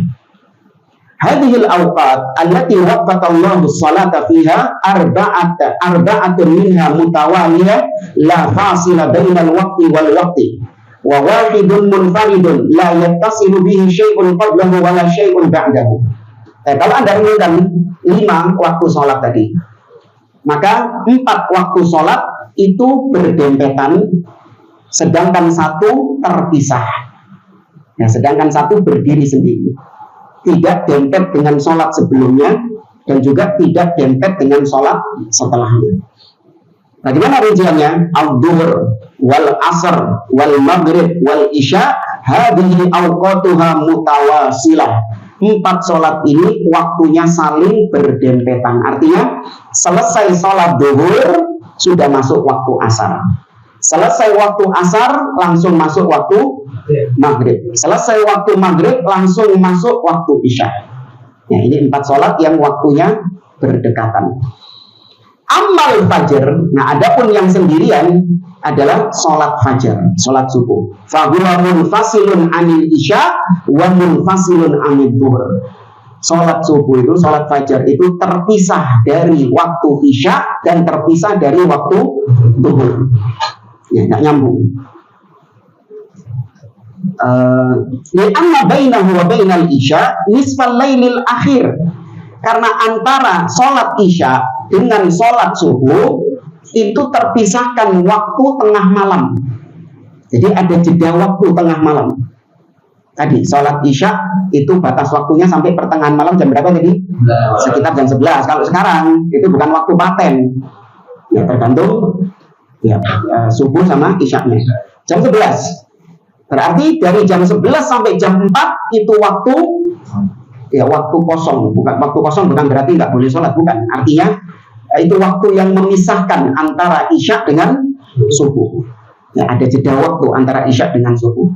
Hadhil awqat allati waqatallahu sholata fiha arba'atun minha mutawaliyah la fasila bainal waqti wal waqti wa wahidun munfaridun la yattasilu bihi syai'un qablahu wa la syai'un ba'dahu. Kalau Anda inginkan 5 waktu sholat tadi, maka 4 waktu sholat itu berdempetan, sedangkan 1 terpisah. Ya, sedangkan 1 berdiri sendiri, tidak dempet dengan sholat sebelumnya dan juga tidak dempet dengan sholat setelahnya. Bagaimana rinciannya? Al-Dhuhr, wal Asr, wal Maghrib, wal Isya, hadhihi awqatuha mutawasilah. 4 sholat ini waktunya saling berdempetan. Artinya selesai sholat Dhuhr sudah masuk waktu Asar. Selesai waktu Asar langsung masuk waktu Maghrib. Selesai waktu Maghrib langsung masuk waktu Isya. Ya, ini 4 sholat yang waktunya berdekatan. Amal fajar, nah adapun yang sendirian adalah sholat fajar, sholat subuh. Fahuwa munfasilun anil isya wa munfasilun anil dhuhr. Sholat subuh itu, sholat fajar itu terpisah dari waktu isya dan terpisah dari waktu dhuhr. Ya, nggak nyambung. Li'anna bainahu wa bainal isya nisfal lailil akhir. Karena antara sholat isya dengan sholat subuh itu terpisahkan waktu tengah malam. Jadi ada jeda waktu tengah malam. Tadi sholat isya itu batas waktunya sampai pertengahan malam jam berapa tadi? Sekitar jam 11. Kalau sekarang itu bukan waktu paten. Ya tergantung ya, subuh sama isyaknya. Jam 11. Berarti dari jam 11 sampai jam 4 itu waktu ya waktu kosong. Waktu kosong bukan berarti nggak boleh sholat, bukan. Artinya itu waktu yang memisahkan antara isya dengan subuh. Ya, ada jeda waktu antara isya dengan subuh.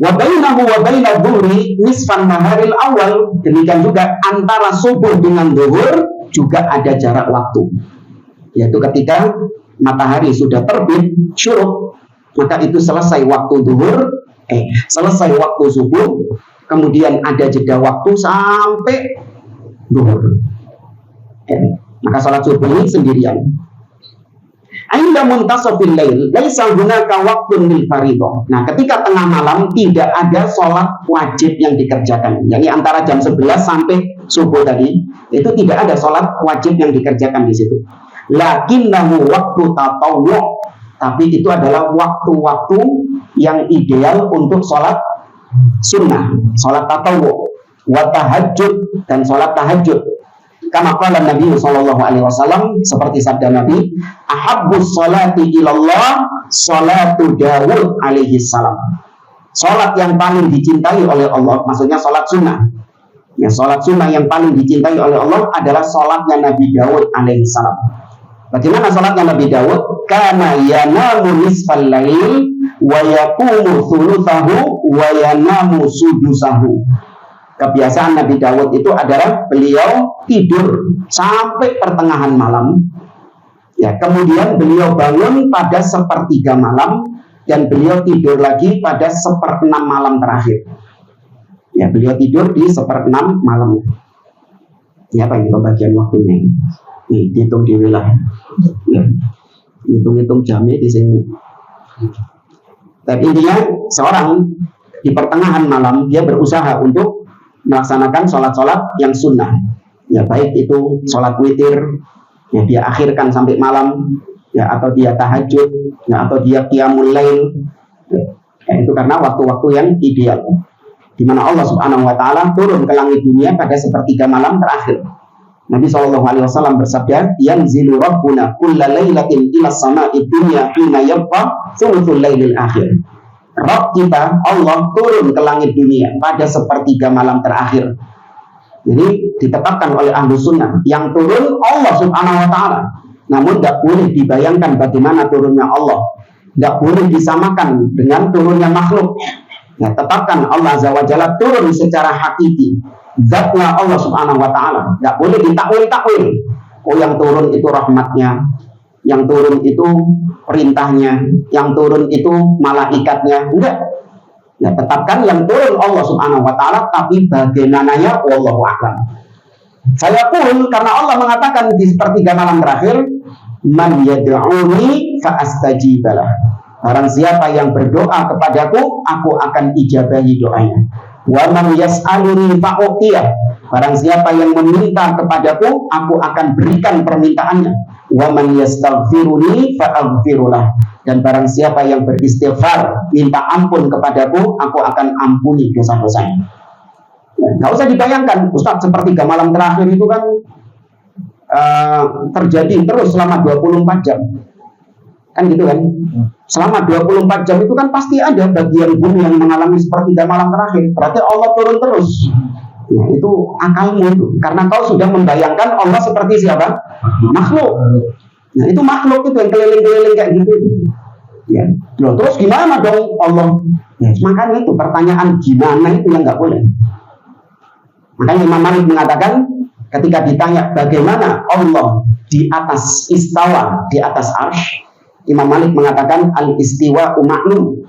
Wa bainahu wa bainadh dhuhri nisfan naharil awal. Demikian juga antara subuh dengan zuhur juga ada jarak waktu. Yaitu ketika matahari sudah terbit, syuruk, maka itu selesai waktu zuhur, selesai waktu subuh, kemudian ada jeda waktu sampai zuhur. Maka sholat subuh ini sendirian. Ainda muntasafil lail laisa hunaka waqtun lil fardhah. Nah, ketika tengah malam tidak ada sholat wajib yang dikerjakan. Jadi antara jam 11 sampai subuh tadi itu tidak ada sholat wajib yang dikerjakan di situ. Lakinnahu waqtu tatawwu, tapi itu adalah waktu-waktu yang ideal untuk sholat sunnah, sholat tatawwu, wa tahajjud, dan sholat tahajud. Kama qala Nabi sallallahu alaihi wasallam, seperti sabda Nabi, ahabbus sholati ilallah sholatu Daud alaihi salam. Salat yang paling dicintai oleh Allah, maksudnya salat sunnah. Ya, salat sunnah yang paling dicintai oleh Allah adalah salatnya Nabi Daud alaihi salam. Bagaimana salatnya Nabi Daud? Kana yanamu nisfal lail wa yaqumu thuluthahu wa yanamu sudusahu. Kebiasaan Nabi Daud itu adalah beliau tidur sampai pertengahan malam. Ya, kemudian beliau bangun pada 1/3 malam dan beliau tidur lagi pada 1/6 malam terakhir. Ya, beliau tidur di 1/6 malam. Ya, apa ini pembagian waktunya? Nih, hitung di wilayah. Ya, hitung-hitung jamnya di sini. Dan intinya seorang di pertengahan malam dia berusaha untuk melaksanakan sholat-sholat yang sunnah, ya, baik itu sholat witir, ya, dia akhirkan sampai malam, ya, atau dia tahajud, ya, atau dia qiyamul lail, ya, itu karena waktu-waktu yang ideal, di mana Allah Subhanahu Wa Taala turun ke langit dunia pada 1/3 malam terakhir. Nabi SAW bersabda, yanzilu rabbuna kulla lailatin ila sama'i dunya hina yabqa thuluthul lailil akhir. Rabb kita, Allah, turun ke langit dunia pada 1/3 malam terakhir. Jadi ditetapkan oleh ahlu sunnah, yang turun Allah Subhanahu Wa Taala. Namun tidak boleh dibayangkan bagaimana turunnya Allah, tidak boleh disamakan dengan turunnya makhluk. Ya, tetapkan Allah Azza wa Jalla turun secara hakiki, zatnya Allah Subhanahu Wa Taala. Tidak boleh ditakwil-takwil. Oh, yang turun itu rahmatnya, yang turun itu perintahnya, yang turun itu malaikatnya. Enggak. Ya, tetapkan yang turun Allah Subhanahu Wa Taala, tapi bagaimananya wallahu a'lam. Saya pun karena Allah mengatakan di 1/3 malam terakhir, man yad'uni fa astajibalah. Barang siapa yang berdoa kepadaku, aku akan ijabahi doanya. Wa man yas'aluni fa u'tiyah. Barang siapa yang meminta kepadaku, aku akan berikan permintaannya. Wa man yastaghfiruni fa aghfirullah. Dan barang siapa yang beristighfar, minta ampun kepadaku, aku akan ampuni dosa-dosanya. Nggak usah dibayangkan, Ustaz, 1/3 malam terakhir itu kan terjadi terus selama 24 jam. Kan gitu kan? Selama 24 jam itu kan pasti ada bagian bumi yang mengalami 1/3 malam terakhir. Berarti Allah turun terus. Ya, itu akalmu itu. Karena kau sudah membayangkan Allah seperti siapa? Makhluk. Nah, itu makhluk itu yang keliling-keliling kayak gitu. Ya. Loh, terus gimana dong Allah? Ya, makanya itu pertanyaan gimana itu yang nggak boleh. Makanya Imam Malik mengatakan ketika ditanya bagaimana Allah di atas istawa, di atas arsy, Imam Malik mengatakan al-istiwa maklum.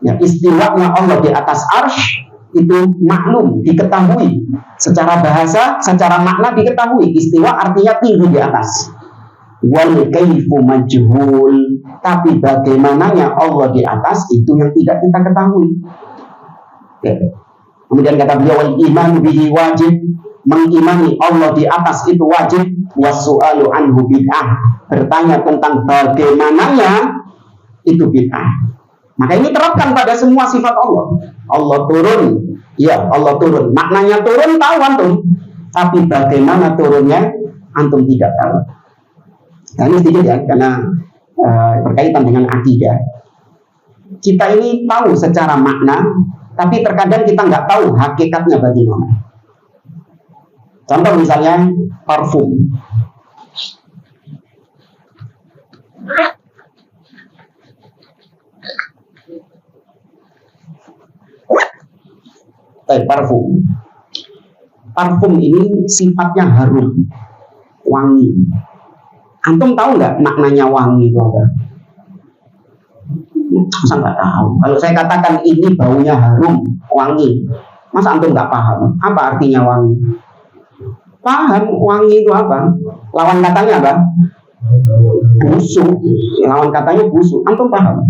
Ya, istiwanya Allah di atas arsy itu maklum, diketahui secara bahasa, secara makna diketahui. Istiwa artinya tinggi di atas. Wal kaifu majhul, tapi bagaimananya Allah di atas itu yang tidak kita ketahui. Oke. Kemudian kata beliau, wal iman bihi wajib, mengimani Allah di atas itu wajib, wasu'alu anhu bid'ah, bertanya tentang bagaimananya itu bid'ah. Maka ini terapkan pada semua sifat Allah. Allah turun, ya Allah turun. Maknanya turun tahu antum, tapi bagaimana turunnya antum tidak tahu. Nah, ini sedikit ya, karena berkaitan dengan akidah. Kita ini tahu secara makna, tapi terkadang kita nggak tahu hakikatnya bagaimana. Contoh misalnya parfum. Parfum. Parfum ini sifatnya harum, wangi. Antum tahu nggak maknanya wangi itu apa? Masa nggak tahu? Kalau saya katakan ini baunya harum, wangi, masa antum nggak paham? Apa artinya wangi? Paham wangi itu apa? Lawan katanya apa? Busuk. Lawan katanya busuk. Antum paham?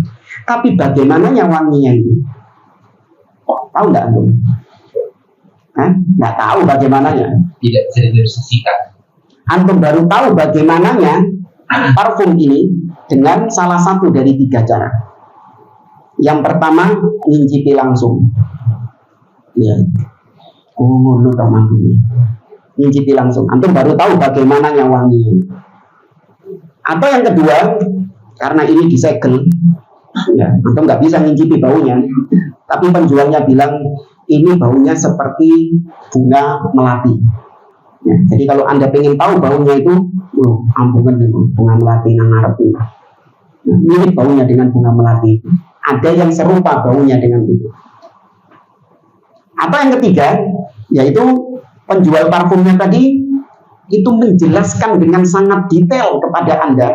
Tapi bagaimananya wanginya ini? Tahu nggak antum? Nggak tahu bagaimananya. Tidak bisa didefinisikan. Antum baru tahu bagaimananya parfum ini dengan salah satu dari 3 cara. Yang pertama, ngincipi langsung. Ya. Ngono dong ini. Ngincipi langsung. Antum baru tahu bagaimananya wangi. Atau yang kedua, karena ini disegel, ya, antum nggak bisa ngincipi baunya. Tapi penjualnya bilang ini baunya seperti bunga melati. Ya, jadi kalau Anda pengen tahu baunya itu, ampungan dengan bunga melati nang ngarep itu. Nah, mirip baunya dengan bunga melati itu. Ada yang serupa baunya dengan itu. Atau yang ketiga, yaitu penjual parfumnya tadi itu menjelaskan dengan sangat detail kepada Anda,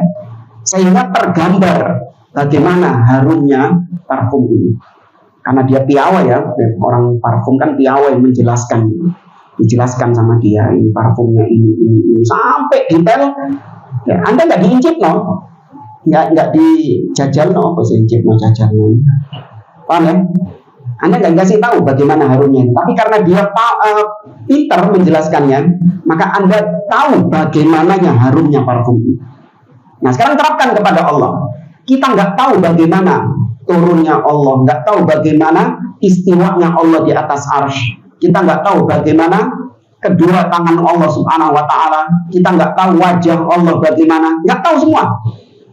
sehingga tergambar bagaimana harumnya parfum ini. Karena dia piawai ya, orang parfum kan piawai menjelaskan. Dijelaskan sama dia ini parfumnya ini sampai detail. Ya, Anda nggak diincip no, nggak dijajal no, apa sih incip no jajal no, paham ya? Anda nggak kasih tahu bagaimana harumnya, tapi karena dia pintar menjelaskannya, maka Anda tahu bagaimananya harumnya parfum ini. Nah sekarang terapkan kepada Allah. Kita nggak tahu bagaimana turunnya Allah, nggak tahu bagaimana istiwanya Allah di atas arsy. Kita nggak tahu bagaimana kedua tangan Allah Subhanahu wa Ta'ala. Kita nggak tahu wajah Allah bagaimana. Nggak tahu semua.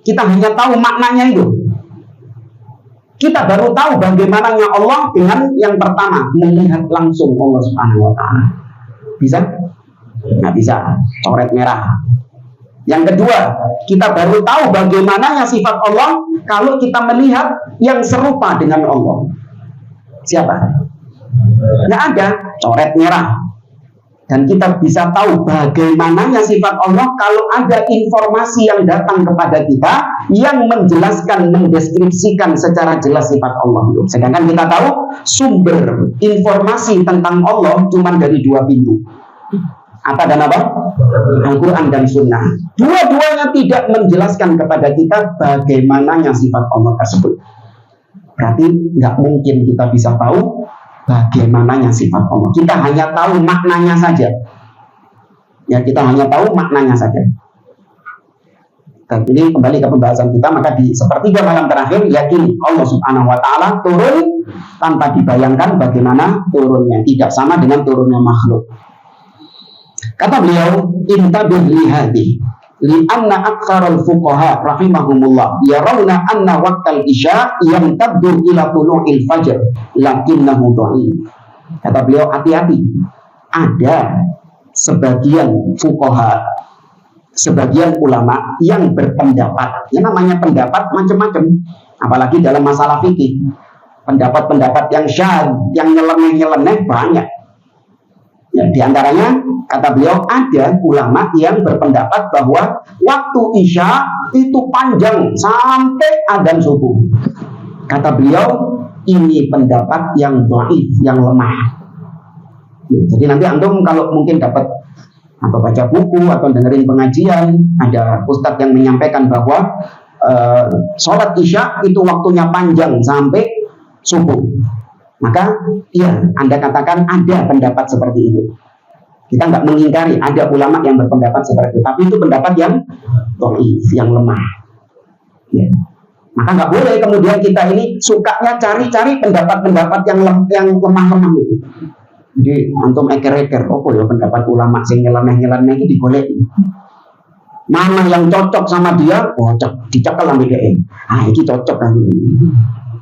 Kita hanya tahu maknanya itu. Kita baru tahu bagaimananya Allah dengan yang pertama, melihat langsung Allah Subhanahu wa Ta'ala. Bisa? Nggak bisa. Coret merah. Yang kedua, kita baru tahu bagaimananya sifat Allah kalau kita melihat yang serupa dengan Allah. Siapa? Nggak ada, coret merah. Dan kita bisa tahu bagaimananya sifat Allah kalau ada informasi yang datang kepada kita yang menjelaskan, mendeskripsikan secara jelas sifat Allah. Sedangkan kita tahu sumber informasi tentang Allah cuma dari 2 pintu. Apa dan apa? Al-Quran dan Sunnah. Dua-duanya tidak menjelaskan kepada kita bagaimananya sifat Allah tersebut. Berarti nggak mungkin kita bisa tahu bagaimananya sifat Allah. Kita hanya tahu maknanya saja. Ya, kita hanya tahu maknanya saja. Dan ini kembali ke pembahasan kita, maka di sepertiga malam terakhir yakini Allah Subhanahu wa Ta'ala turun tanpa dibayangkan bagaimana turunnya, tidak sama dengan turunnya makhluk. Kata beliau, intabih lihadi li'anna aktsarul fuqaha rahimahumullah yarawna anna waqtal isya yamtaddu ila tulu'il fajr lakinnahu dha'if. Kata beliau, hati-hati. Ada sebagian fuqaha, sebagian ulama yang berpendapat, yang namanya pendapat macam-macam, apalagi dalam masalah fikih. Pendapat-pendapat yang syadz, yang nyeleneh-nyeleneh banyak. Ya, di antaranya kata beliau ada ulama yang berpendapat bahwa waktu isya itu panjang sampai adzan subuh. Kata beliau ini pendapat yang dhaif, yang lemah. Ya, jadi nanti antum kalau mungkin dapat atau baca buku atau dengerin pengajian, ada ustadz yang menyampaikan bahwa sholat isya itu waktunya panjang sampai subuh. Maka ya Anda katakan ada pendapat seperti itu. Kita nggak mengingkari ada ulama yang berpendapat seperti itu, tapi itu pendapat yang dhaif, yang lemah. Ya. Maka nggak boleh kemudian kita ini sukanya cari-cari pendapat-pendapat yang lemah-lemah itu. Jadi antum eker-eker, ya pendapat ulama sing nyeleneh-nyeleneh itu digoleki. Mana yang cocok sama dia, dicekel ambil dia. Ini cocok kan.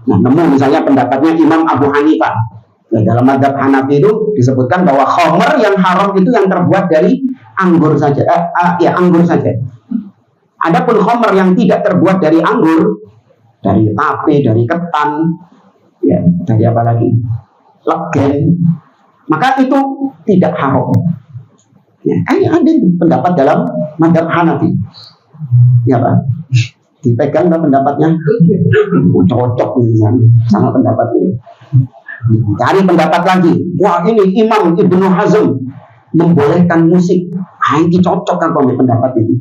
Nah, nemu misalnya pendapatnya Imam Abu Hanifah. Nah, dalam mazhab Hanafi itu disebutkan bahwa khamr yang haram itu yang terbuat dari anggur saja. Anggur saja. Adapun khamr yang tidak terbuat dari anggur, dari tape, dari ketan, ya, dari apa lagi? Legen, maka itu tidak haram. Ya, ada pendapat dalam mazhab Hanafi. Ya Pak, dipegang kan pendapatnya, cocok sama pendapat ini. Cari pendapat lagi, wah ini Imam Ibnu Hazm membolehkan musik, ini cocok kan dengan pendapat ini.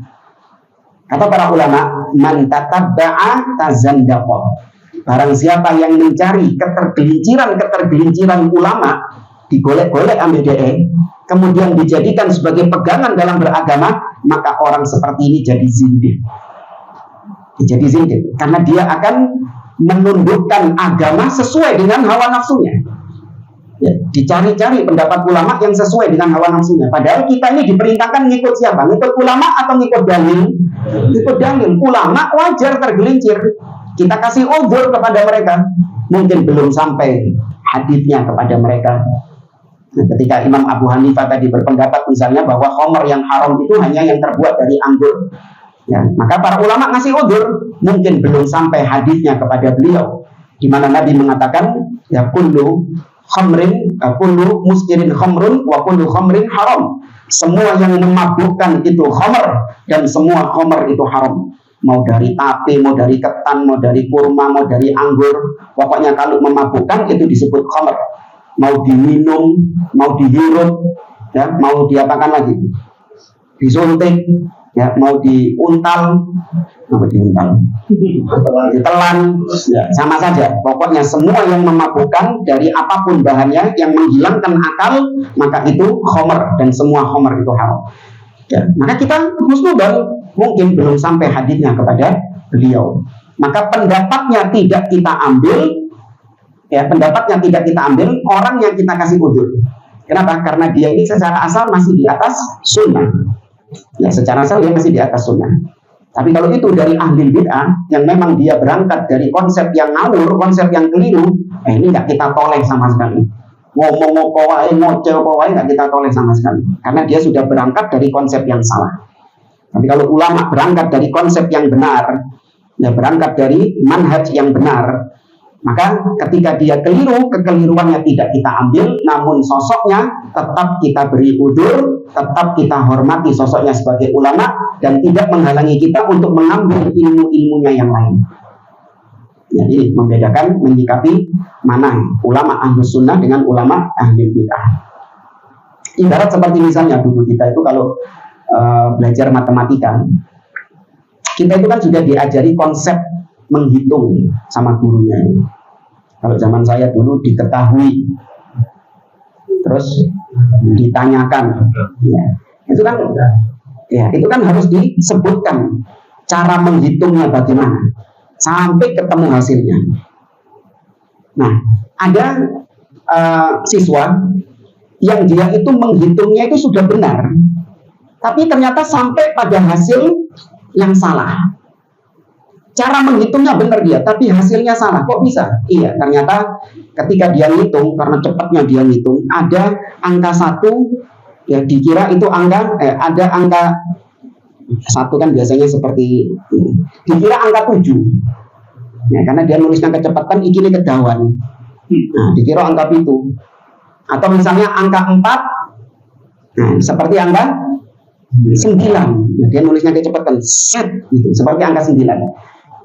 Kata para ulama, man tatabba'a tazandaqa. Barang siapa yang mencari ketergelinciran ulama, digolek-golek ambil DE, kemudian dijadikan sebagai pegangan dalam beragama, maka orang seperti ini jadi zindik. Jadi zindik karena dia akan menundukkan agama sesuai dengan hawa nafsunya. Ya, dicari-cari pendapat ulama yang sesuai dengan hawa nafsunya. Padahal kita ini diperintahkan ngikut siapa? Ngikut ulama atau ngikut dalil? Ngikut dalil. Ulama wajar tergelincir. Kita kasih uzur kepada mereka. Mungkin belum sampai hadisnya kepada mereka. Nah, ketika Imam Abu Hanifah tadi berpendapat misalnya bahwa khamr yang haram itu hanya yang terbuat dari anggur. Ya, maka para ulama ngasih uzur, mungkin belum sampai hadisnya kepada beliau, di mana Nabi mengatakan, ya kullu muskirin khamrun wa kullu khamrin haram. Semua yang memabukkan itu khamr dan semua khamr itu haram. Mau dari tape, mau dari ketan, mau dari kurma, mau dari anggur, pokoknya kalau memabukkan itu disebut khamr. Mau diminum, mau dihirup, ya, mau diapakan lagi? Disuntik. Ya, mau diuntal, ditelan, ya, sama saja. Pokoknya semua yang memabukkan dari apapun bahannya yang menghilangkan akal, maka itu khamr dan semua khamr itu haram. Ya, maka kita husnudzon, mungkin belum sampai hadisnya kepada beliau. Maka pendapatnya tidak kita ambil, ya pendapatnya tidak kita ambil, orang yang kita kasih uzur. Kenapa? Karena dia ini secara asal masih di atas sunnah. Ya, secara asal dia masih di atas sunnah. Tapi kalau itu dari ahli bid'ah yang memang dia berangkat dari konsep yang ngawur, konsep yang keliru, ini nggak kita toleh sama sekali. Ngomong wae, ngoceh wae nggak kita toleh sama sekali. Karena dia sudah berangkat dari konsep yang salah. Tapi kalau ulama berangkat dari konsep yang benar, ya berangkat dari manhaj yang benar, maka ketika dia keliru, kekeliruannya tidak kita ambil, namun sosoknya tetap kita beri uzur, tetap kita hormati sosoknya sebagai ulama, dan tidak menghalangi kita untuk mengambil ilmu-ilmunya yang lain. Jadi membedakan, menyikapi mana ulama ahlu sunnah dengan ulama ahli bid'ah. Ibarat seperti misalnya dulu kita itu kalau belajar matematika, kita itu kan sudah diajari konsep menghitung sama gurunya. Kalau zaman saya dulu diketahui, terus ditanyakan, itu kan harus disebutkan cara menghitungnya bagaimana sampai ketemu hasilnya. Nah, ada siswa yang dia itu menghitungnya itu sudah benar, tapi ternyata sampai pada hasil yang salah. Cara menghitungnya benar dia, tapi hasilnya salah. Kok bisa? Iya, ternyata ketika dia ngitung, karena cepatnya dia ngitung, ada angka 1, ya dikira itu angka, ada angka 1 kan biasanya seperti ini. Dikira angka 7. Ya, karena dia nulisnya kecepatan, ini kedawan. Nah, dikira angka 7. Atau misalnya angka 4, nah, seperti angka 9. Nah, dia nulisnya kecepatan, set, gitu, seperti angka 9.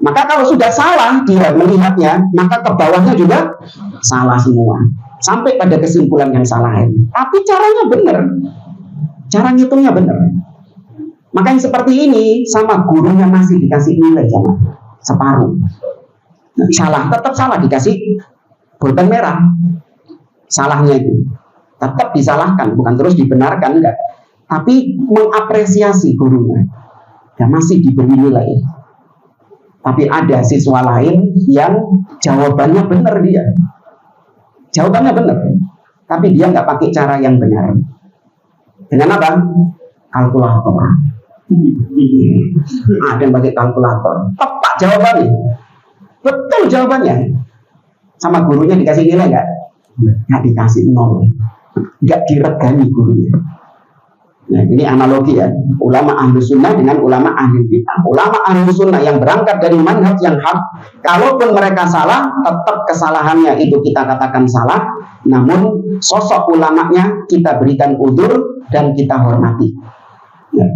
Maka kalau sudah salah dia melihatnya, maka ke bawahnya juga salah semua. Sampai pada kesimpulan yang salah ini. Tapi caranya benar. Cara ngitungnya benar. Maka yang seperti ini sama gurunya masih dikasih nilai sama separuh. Salah, tetap salah, dikasih pulpen merah. Salahnya itu tetap disalahkan, bukan terus dibenarkan, enggak. Tapi mengapresiasi gurunya. Dan masih diberi nilai. Tapi ada siswa lain yang jawabannya benar dia. Jawabannya benar. Tapi dia nggak pakai cara yang benar. Dengan apa? Kalkulator. Ada yang pakai kalkulator. Tepat jawabannya. Betul jawabannya. Sama gurunya dikasih nilai nggak? Nggak dikasih 0. Nggak diregani gurunya. Nah, ini analogi ya, ulama ahlu sunnah dengan ulama ahli bid'ah. Ulama ahlu sunnah yang berangkat dari manhaj yang hak, kalaupun mereka salah, tetap kesalahannya itu kita katakan salah, namun sosok ulamanya kita berikan uzur dan kita hormati. Ya.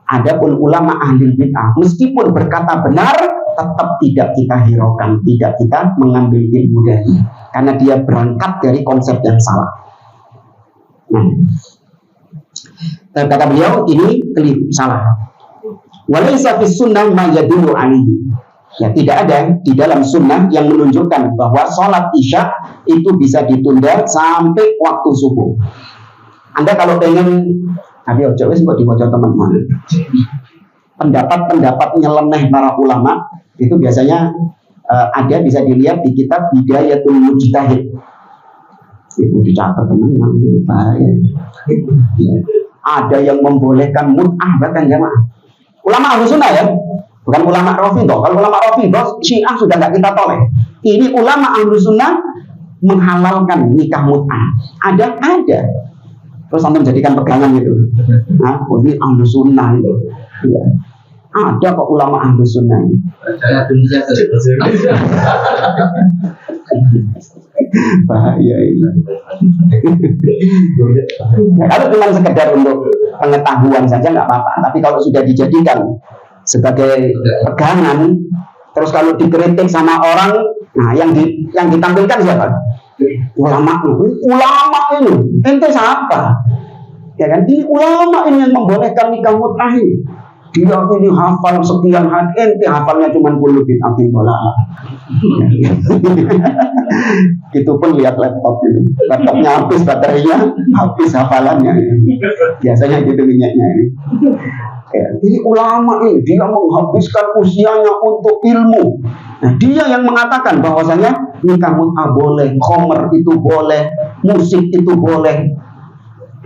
Adapun ulama ahli bid'ah meskipun berkata benar tetap tidak kita hiraukan, tidak kita mengambil ilmu dari, karena dia berangkat dari konsep yang salah. Kata beliau ini keliru, salah. Walaysa fis sunnah ma yadullu alaihi. Ya, tidak ada di dalam sunnah yang menunjukkan bahwa sholat isya itu bisa ditunda sampai waktu subuh. Anda kalau pengen, tapi ojo wis kok diwaca teman-teman. Pendapat-pendapat nyeleneh para ulama itu biasanya ada, bisa dilihat di kitab Bidayatul Mujtahid. Itu dicatat teman-teman, bahaya. Ya. Ada yang membolehkan mut'ah bahkan jamaah. Ulama Ahlus Sunnah ya, bukan ulama Rafidhah. Kalau ulama Rafidhah, Syiah sudah nggak kita toleh. Ini ulama Ahlus Sunnah menghalalkan nikah mut'ah. Ada. Terus antum jadikan pegangan gitu. Nah, ini Ahlus Sunnah itu. Ya. Ada kok ulama Ahlus Sunnah ini. Bahaya ini. Ya, kalau cuma sekedar untuk pengetahuan saja nggak apa-apa. Tapi kalau sudah dijadikan sebagai pegangan, terus kalau dikritik sama orang, nah yang ditampilkan siapa? Ulama ini. Ente siapa? Ya kan? Ini ulama ini yang membolehkan nikah mut'ah ini. Dia ini hafal sekian hadis, ente hafalnya cuma puluh bid'atin dollar. Itu pun lihat laptop itu. Laptopnya habis baterainya, habis hafalannya. Biasanya gitu minyaknya ini. Ya, ini ulama ini, dia menghabiskan usianya untuk ilmu. Nah, dia yang mengatakan bahwasanya nikah mut'ah boleh, khomer itu boleh, musik itu boleh.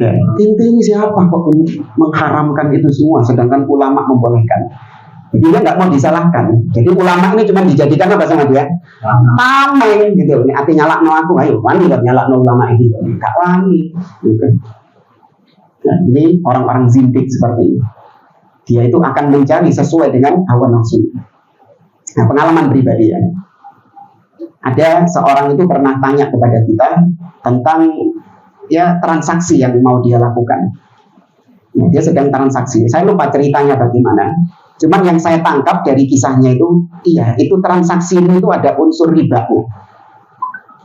Ya, intinya siapa kok mengharamkan itu semua, sedangkan ulama membolehkan. Jadi dia nggak mau disalahkan. Jadi ulama ini cuma dijadikan apa sama dia? Tameng gitu. Ini arti nyalakno aku, ayo wani nggak nyalakno ulama ini? Nggak wani. Gitu. Nah, ini orang-orang zindik seperti ini. Dia itu akan mencari sesuai dengan hawa nafsu. Nah, pengalaman pribadi ya. Ada seorang itu pernah tanya kepada kita tentang transaksi yang mau dia lakukan. Nah, dia sedang transaksi. Saya lupa ceritanya bagaimana. Cuman yang saya tangkap dari kisahnya itu, itu transaksi itu ada unsur riba.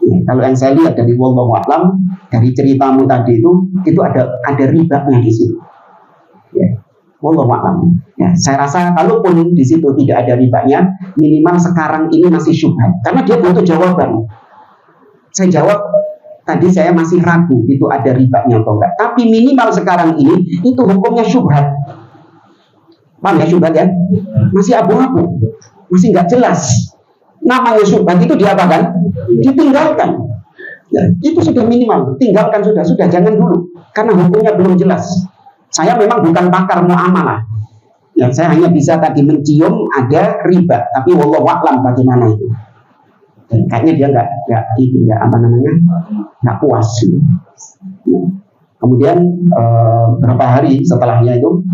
Nah, kalau yang saya lihat dari wallahu a'lam, dari ceritamu tadi itu ada ribanya di situ. Ya, wallahu a'lam. Ya, saya rasa kalaupun di situ tidak ada ribanya, minimal sekarang ini masih syubhat. Karena dia butuh jawaban. Saya jawab, tadi saya masih ragu itu ada ribanya atau enggak. Tapi minimal sekarang ini itu hukumnya syubhat. Paham ya syubhat ya? Masih abu-abu, masih nggak jelas. Namanya syubhat itu diapakan? Ditinggalkan. Ya, itu sudah minimal. Tinggalkan sudah jangan dulu. Karena hukumnya belum jelas. Saya memang bukan pakar muamalah. Ya, saya hanya bisa tadi mencium ada riba. Tapi wallahu a'lam bagaimana itu. Dan kayaknya dia nggak puas. Kemudian beberapa hari setelahnya itu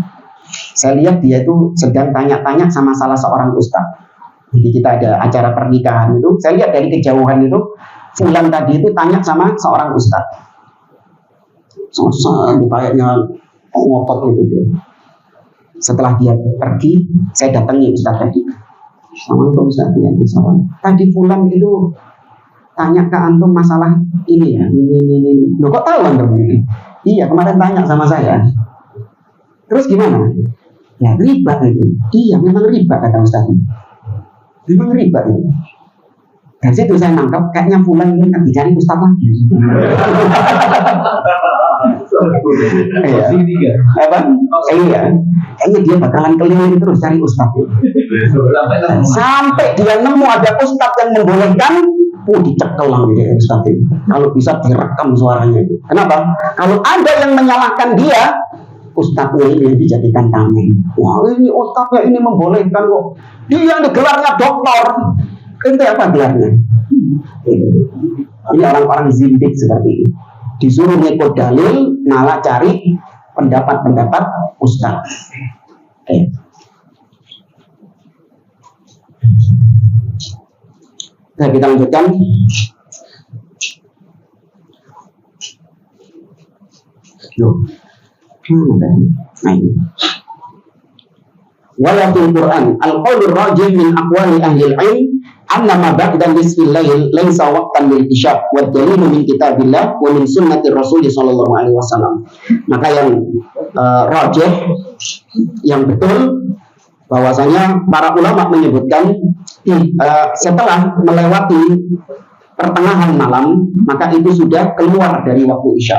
saya lihat dia itu sedang tanya-tanya sama salah seorang ustaz. Jadi kita ada acara pernikahan itu, saya lihat dari kejauhan itu fulan tadi itu tanya sama seorang ustaz. Kayaknya ngotot itu. Setelah dia pergi, saya datangi ustaz tadi. Assalamualaikum Ustaz. Tadi fulan itu tanya ke antum masalah ini ya, ini. Loh kok tahu antum ini? Iya, kemarin tanya sama saya. Terus gimana? Ya riba itu. Iya, memang riba kata Ustaz. Memang riba itu. Dari situ saya nangkap kayaknya fulan ini kan dicari Ustaz lagi. Iya. Apa? Iya. Kayaknya dia bakalan keliling terus cari ustaz. Sampai dia nemu ada ustaz yang membolehkan, dicekel lah dia ustaz ini. Kalau bisa direkam suaranya itu. Kenapa? Kalau ada yang menyalahkan dia, ustaznya ini yang dijadikan tameng. Wah ini ustaznya ini membolehkan kok. Dia gelarnya doktor. Ente apa gelarnya? Ini orang-orang zindik seperti ini. Disuruh ngikut dalil, malah cari pendapat-pendapat ustaz. Nah, kita lanjutkan. Nah, ini. Wa fil Qur'an al-qaulur rajih min aqwali ahli al-'ilm anna ma ba'da nisfil lail laisa waqtan lil isya wa dalilu min kitabillah wa min sunnati Rasul sallallahu alaihi wasallam. Maka yang rajih, yang betul, bahwasanya para ulama menyebutkan setelah melewati pertengahan malam maka itu sudah keluar dari waktu isya.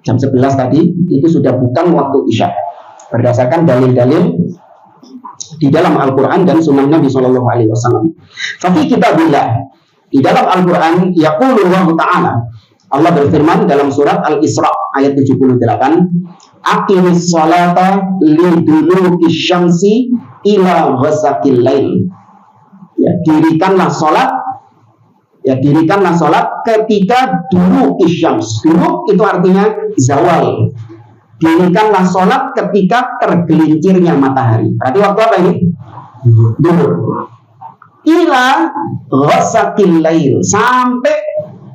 Jam 11 tadi itu sudah bukan waktu isya berdasarkan dalil-dalil di dalam Al-Quran dan Sunnah Nabi Shallallahu Alaihi Wasallam. Tapi kita bilang di dalam Al-Quran, yaqulullahu Ta'ala, Allah berfirman dalam surat Al-Isra ayat 78, aqimis salata liduluki syamsi ila ghasaqil lail. Ya, dirikanlah salat ketika dulu isyams. Dulu itu artinya zawal. Dirikanlah sholat ketika tergelincirnya matahari. Berarti waktu apa ini? Duhur. Ila ghasaqil lail, sampai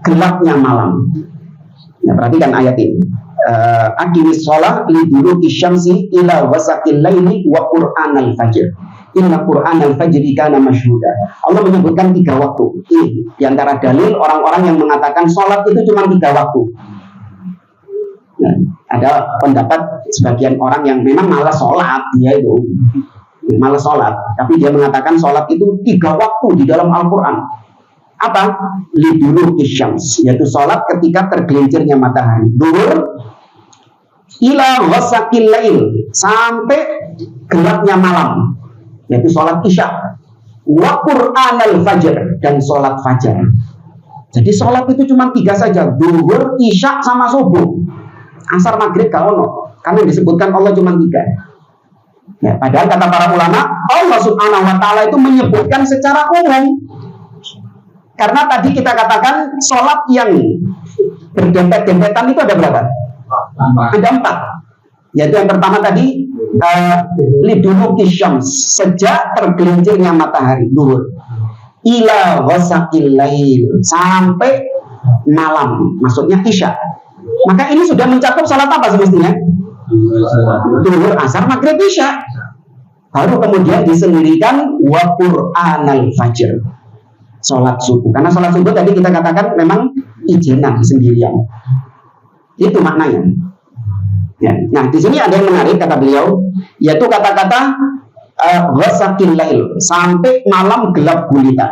gelapnya malam. Ya, perhatikan ayat ini. Aqimis sholat liduluki syamsi ila ghasaqil laili wa qur'anal fajr. Inna qur'anal fajri kana masyhuda. Allah menyebutkan 3 waktu. Ini diantara dalil orang-orang yang mengatakan sholat itu cuma 3 waktu. Nah, ada pendapat sebagian orang yang memang malas sholat, dia itu malas sholat, tapi dia mengatakan sholat itu 3 waktu di dalam Al-Quran. Apa? Liduluki syams, yaitu sholat ketika tergelincirnya matahari. Duhur, ila ghasaqil lail, sampai gelapnya malam, yaitu sholat isya. Wa qur'anal fajr, dan sholat fajar. Jadi sholat itu cuma 3 saja, duhur, isya, sama subuh. Asar, maghrib gak ono, karena disebutkan Allah cuma 3. Ya, padahal kata para ulama, Allah Subhanahu wa Ta'ala itu menyebutkan secara umum. Karena tadi kita katakan sholat yang berdempet-dempetan itu ada berapa? Ada 4. Yaitu yang pertama tadi liduluki syams, sejak tergelincirnya matahari, duhur, ila ghasaqil lail, sampai malam, maksudnya isya. Maka ini sudah mencakup salat apa semestinya? Duhur, asar, maghrib, isya. Baru kemudian disendirikan wa qur'anal fajr, salat subuh. Karena salat subuh tadi kita katakan memang ijenan sendirian. Itu maknanya. Ya. Nah, di sini ada yang menarik kata beliau, yaitu kata-kata ghasaqil lail, sampai malam gelap gulita.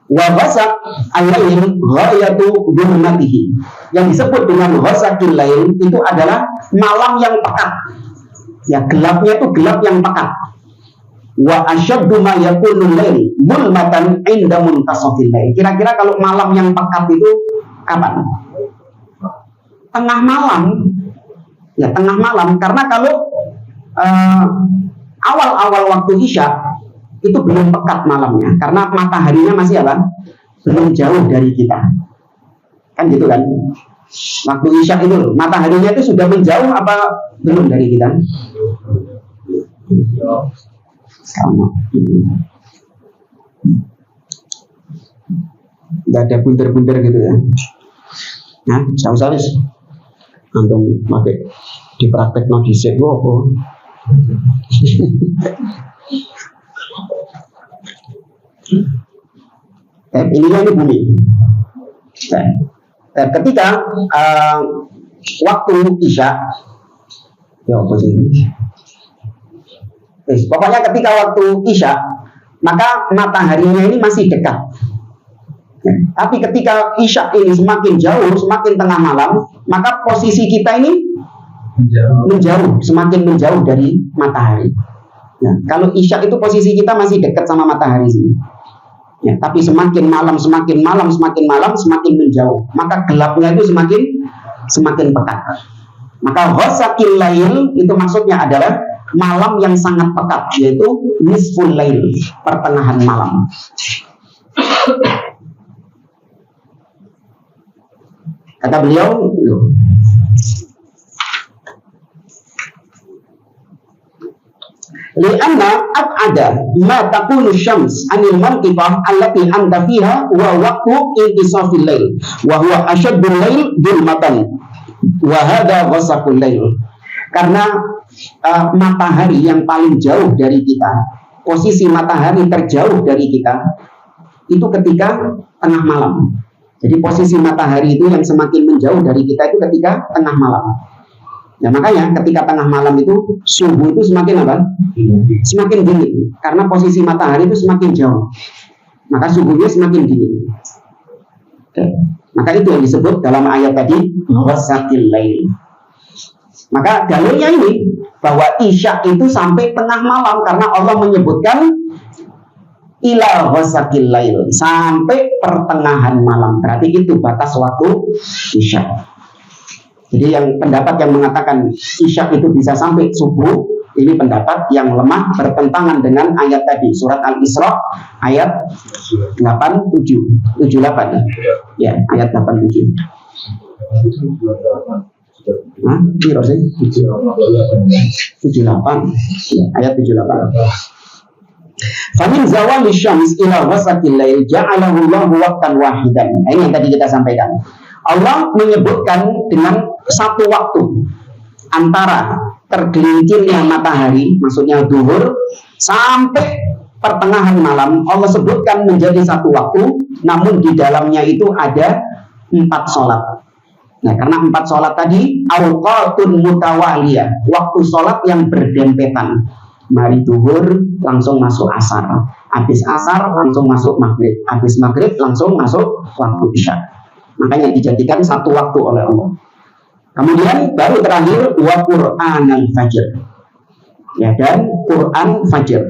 Wa ghasaq al-lail ghayatu dhulmatihi. Yang disebut dengan ghasaqil lail itu adalah malam yang pekat. Ya, gelapnya itu gelap yang pekat. Wa asyaddu ma yakunu lail dhulmatan inda muntasafil lail. Kira-kira kalau malam yang pekat itu kapan? Tengah malam. Ya, tengah malam, karena kalau awal-awal waktu isya itu belum pekat malamnya, karena mataharinya masih apa? Belum jauh dari kita. Kan gitu kan? Waktu isya itu mataharinya itu sudah menjauh apa belum dari kita? Sama. Nggak ada bunder-bunder gitu ya. Nah, saus-saus antum pakai dipraktek no dhisik apa? Ininya ini bumi. Ketika waktu isya, ya apa sih? Pokoknya ketika waktu isya, maka mataharinya ini masih dekat. Tapi ketika isya ini semakin jauh, semakin tengah malam, maka posisi kita ini menjauh, semakin menjauh dari matahari. Nah, kalau isya itu posisi kita masih dekat sama matahari sini. Ya, tapi semakin malam, semakin menjauh, maka gelapnya itu semakin pekat. Maka ghasaqil lail itu maksudnya adalah malam yang sangat pekat, yaitu nisful lail, pertengahan malam. Kata beliau, li'anna ab'ada ma takunu syams anil manqifah allati anta fiha wa waqtu intisafil lail wa huwa asyaddul lail dhulmatan wa hadha ghasaqul lail. Karena matahari yang paling jauh dari kita, posisi matahari terjauh dari kita itu ketika tengah malam. Jadi posisi matahari itu yang semakin menjauh dari kita itu ketika tengah malam. Ya makanya ketika tengah malam itu subuh itu semakin apa? Semakin dingin karena posisi matahari itu semakin jauh. Maka subuhnya semakin dingin. Oke. Maka itu yang disebut dalam ayat tadi wasaqil lail. Maka dalilnya ini bahwa isya itu sampai tengah malam karena Allah menyebutkan ila wasaqil lail, sampai pertengahan malam. Berarti itu batas waktu isya. Jadi yang pendapat yang mengatakan isya itu bisa sampai subuh, ini pendapat yang lemah, bertentangan dengan ayat tadi, surat Al-Isra ayat 78 ya, ayat 87. Hah? Kira sih 78 ya, ayat 78. Famin zawali syams ila wasaqil lail ja'alahu Allahu waqtan wahidan. Ini yang tadi kita sampaikan. Allah menyebutkan dengan satu waktu antara tergelincirnya matahari, maksudnya zuhur, sampai pertengahan malam. Allah sebutkan menjadi satu waktu, namun di dalamnya itu ada 4 sholat. Nah, karena 4 sholat tadi awqatun mutawaliyah, waktu sholat yang berdempetan. Mari zuhur langsung masuk asar, habis asar langsung masuk maghrib, habis maghrib langsung masuk waktu isya. Makanya dijadikan satu waktu oleh Allah. Kemudian baru terakhir wa Qur'anal fajr. Ya, dan Quran fajr.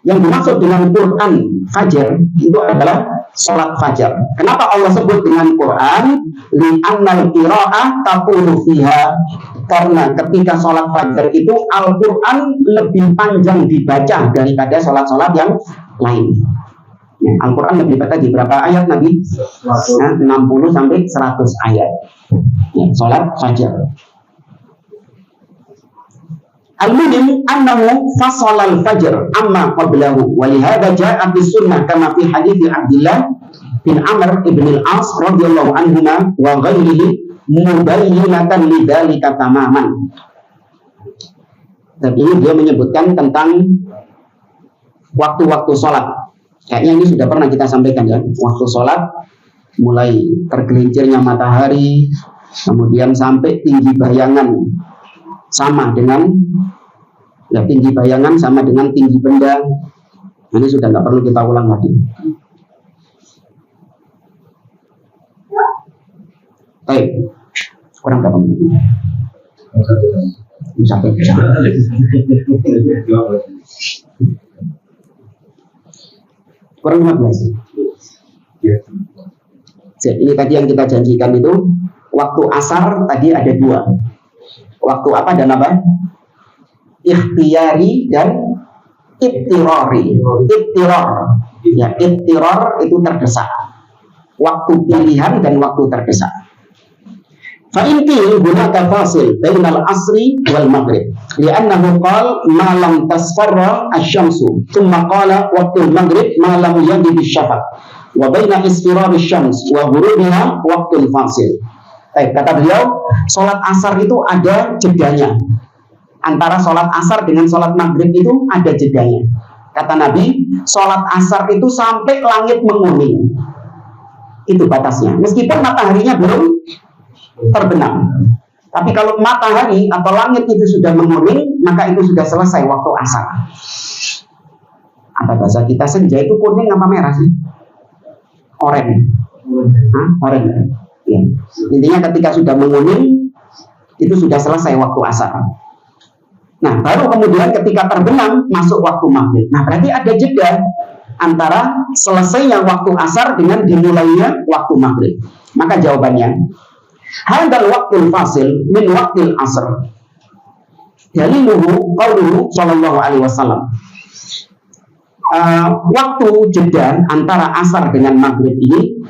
Yang dimaksud dengan Quran fajr itu adalah salat fajar. Kenapa Allah sebut dengan Quran? Li'annal qira'ah taqulu fiha. Karena ketika salat fajar itu Al-Quran lebih panjang dibaca daripada salat-salat yang lain. Ya, Al-Quran lebih banyak berapa ayat Nabi? 60 sampai 100 ayat. Ya, salat fajar. Al-muhim annahu fasala al-fajr amma qablahu wa lihada ja'a fi sunnah kama fi hadits Abdullah bin Amr ibn al-As radhiyallahu anhuma wa ghairihi mubayyinatan lidzalika tamaman. Dan ini dia menyebutkan tentang waktu-waktu salat. Kayaknya ini sudah pernah kita sampaikan ya, waktu sholat mulai tergelincirnya matahari, kemudian sampai tinggi bayangan sama dengan ya, tinggi bayangan sama dengan tinggi benda. Ini sudah nggak perlu kita ulang lagi. Baik, kurang berapa menit? Sampai kurang 15. Jadi ini tadi yang kita janjikan itu waktu asar tadi ada 2. Waktu apa dan apa? Ikhtiyari dan ittirari. Ittirar. Ya, ittirar itu terdesak. Waktu pilihan dan waktu terdesak. Fa'inti hunaka fasil bainal asri wal maghrib li'annahu qala ma lam tasfarra asy-syamsu thumma qala waqtul maghrib ma lam yaghibi asy-syafaq wa baina isfirar asy-syams wa ghurubiha waqtul fasil. Kata beliau, salat asar itu ada jedanya. Antara salat asar dengan salat maghrib itu ada jedanya. Kata Nabi, salat asar itu sampai langit menguning. Itu batasnya. Meskipun mataharinya belum terbenam. Tapi kalau matahari atau langit itu sudah menguning, maka itu sudah selesai waktu asar. Apa bahasa kita senja itu kuning apa merah sih? Oranye. Oranye. Ya. Intinya ketika sudah menguning, itu sudah selesai waktu asar. Nah, baru kemudian ketika terbenam masuk waktu maghrib. Nah, berarti ada jeda antara selesainya waktu asar dengan dimulainya waktu maghrib. Maka jawabannya, hadal waktul fasil min waktil asr. Daliluhu qauluhu sallallahu alaihi wasallam. Waktu jeda antara asar dengan maghrib ini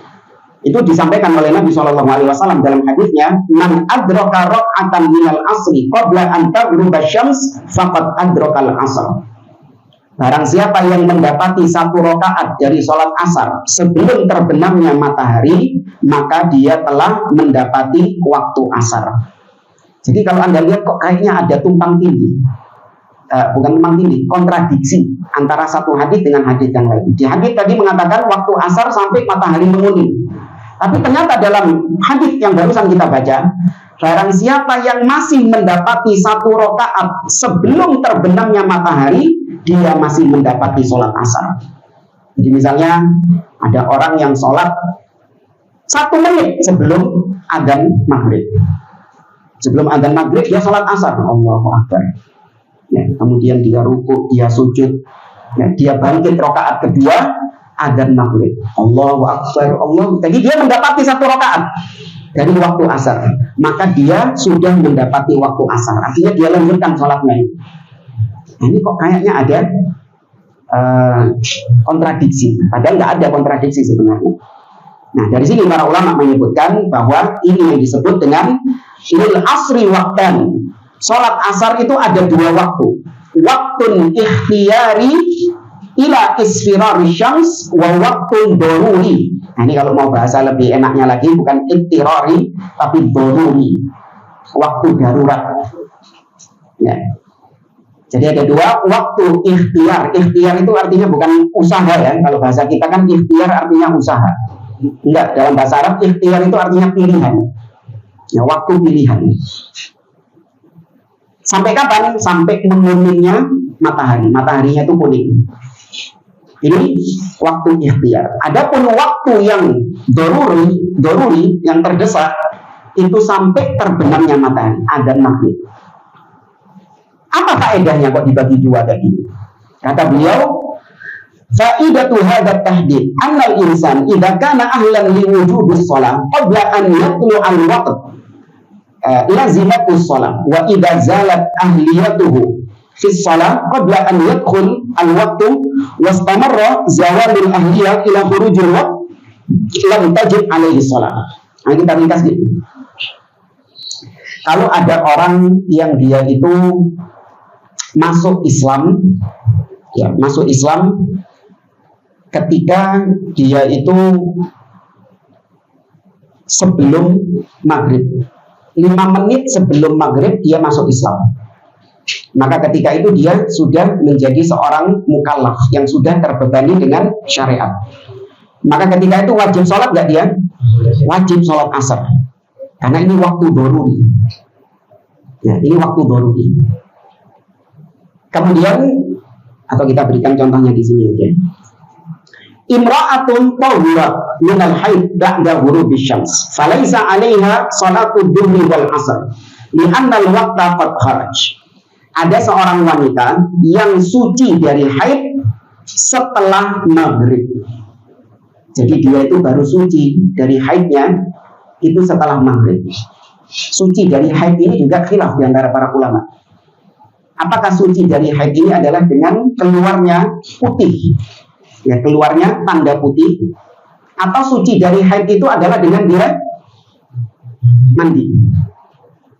itu disampaikan oleh Nabi sallallahu alaihi wasallam dalam hadisnya, man adraka raq'atan minal asri qabla an taghruba syams faqad adrakal asr. Barang siapa yang mendapati 1 rakaat dari sholat asar sebelum terbenamnya matahari, maka dia telah mendapati waktu asar. Jadi kalau Anda lihat kok kayaknya ada tumpang tindih, bukan tumpang tindih, kontradiksi antara satu hadis dengan hadis yang lain. Di hadis tadi mengatakan waktu asar sampai matahari menguning. Tapi ternyata dalam hadis yang barusan kita baca, barang siapa yang masih mendapati satu rakaat sebelum terbenamnya matahari, dia masih mendapati sholat asar. Jadi misalnya ada orang yang sholat 1 menit sebelum adzan maghrib. Sebelum adzan maghrib dia sholat asar, Allahu Akbar. Ya, kemudian dia ruku, dia sujud, ya, dia bangkit rakaat kedua, adzan maghrib, Allahu Akbar, Allah. Jadi dia mendapati 1 rakaat dari waktu asar, maka dia sudah mendapati waktu asar. Artinya dia lanjutkan sholatnya. Nah, ini kok kayaknya ada kontradiksi, padahal nggak ada kontradiksi sebenarnya. Nah, dari sini para ulama menyebutkan bahwa ini yang disebut dengan ilal asri waktan. Sholat asar itu ada 2 waktu. Waktun ikhtiyari ila isfirari syams wa waktun doruri. Nah, ini kalau mau bahasa lebih enaknya lagi, bukan iktirari tapi doruri, waktu darurat. Ya. Jadi ada 2 waktu ikhtiar. Ikhtiar itu artinya bukan usaha ya. Kalau bahasa kita kan ikhtiar artinya usaha. Enggak, dalam bahasa Arab ikhtiar itu artinya pilihan. Ya, waktu pilihan. Sampai kapan? Sampai menguningnya matahari. Mataharinya itu kuning. Ini waktu ikhtiar. Adapun waktu yang doruri yang terdesak itu sampai terbenamnya matahari, adzan maghrib. Apa faedahnya kok dibagi 2 tadi? Kata beliau, faidatu hadza tahdid anna al-insan idza kana ahlan li wujubis shalah qabla an yatlu al-waqt lazimatu shalah wa idza zalat ahliyatuhu fi shalah qabla an yadkhul al-waqt wastamarra zawalul ahliyah ila khurujil waqt lam tajib alaihi shalah. Nah, kita ringkas gitu. Kalau ada orang yang dia itu masuk Islam, ya, masuk Islam ketika dia itu sebelum maghrib, 5 menit sebelum maghrib dia masuk Islam. Maka ketika itu dia sudah menjadi seorang mukallaf yang sudah terbebani dengan syariat. Maka ketika itu wajib sholat nggak dia? Wajib sholat asar. Karena ini waktu doruri. Ya, ini waktu doruri. Kemudian, atau kita berikan contohnya di sini aja. Imra'atun tahura minal haid ba'da ghurubis syams falaysa 'alaiha salatul dhuhri wal 'asr li'anna al-waqta qad kharaj. Ada seorang wanita yang suci dari haid setelah maghrib. Jadi dia itu baru suci dari haidnya itu setelah maghrib. Suci dari haid ini juga khilaf di antara para ulama. Apakah suci dari haid ini adalah dengan keluarnya putih, ya, keluarnya tanda putih, atau suci dari haid itu adalah dengan dia mandi?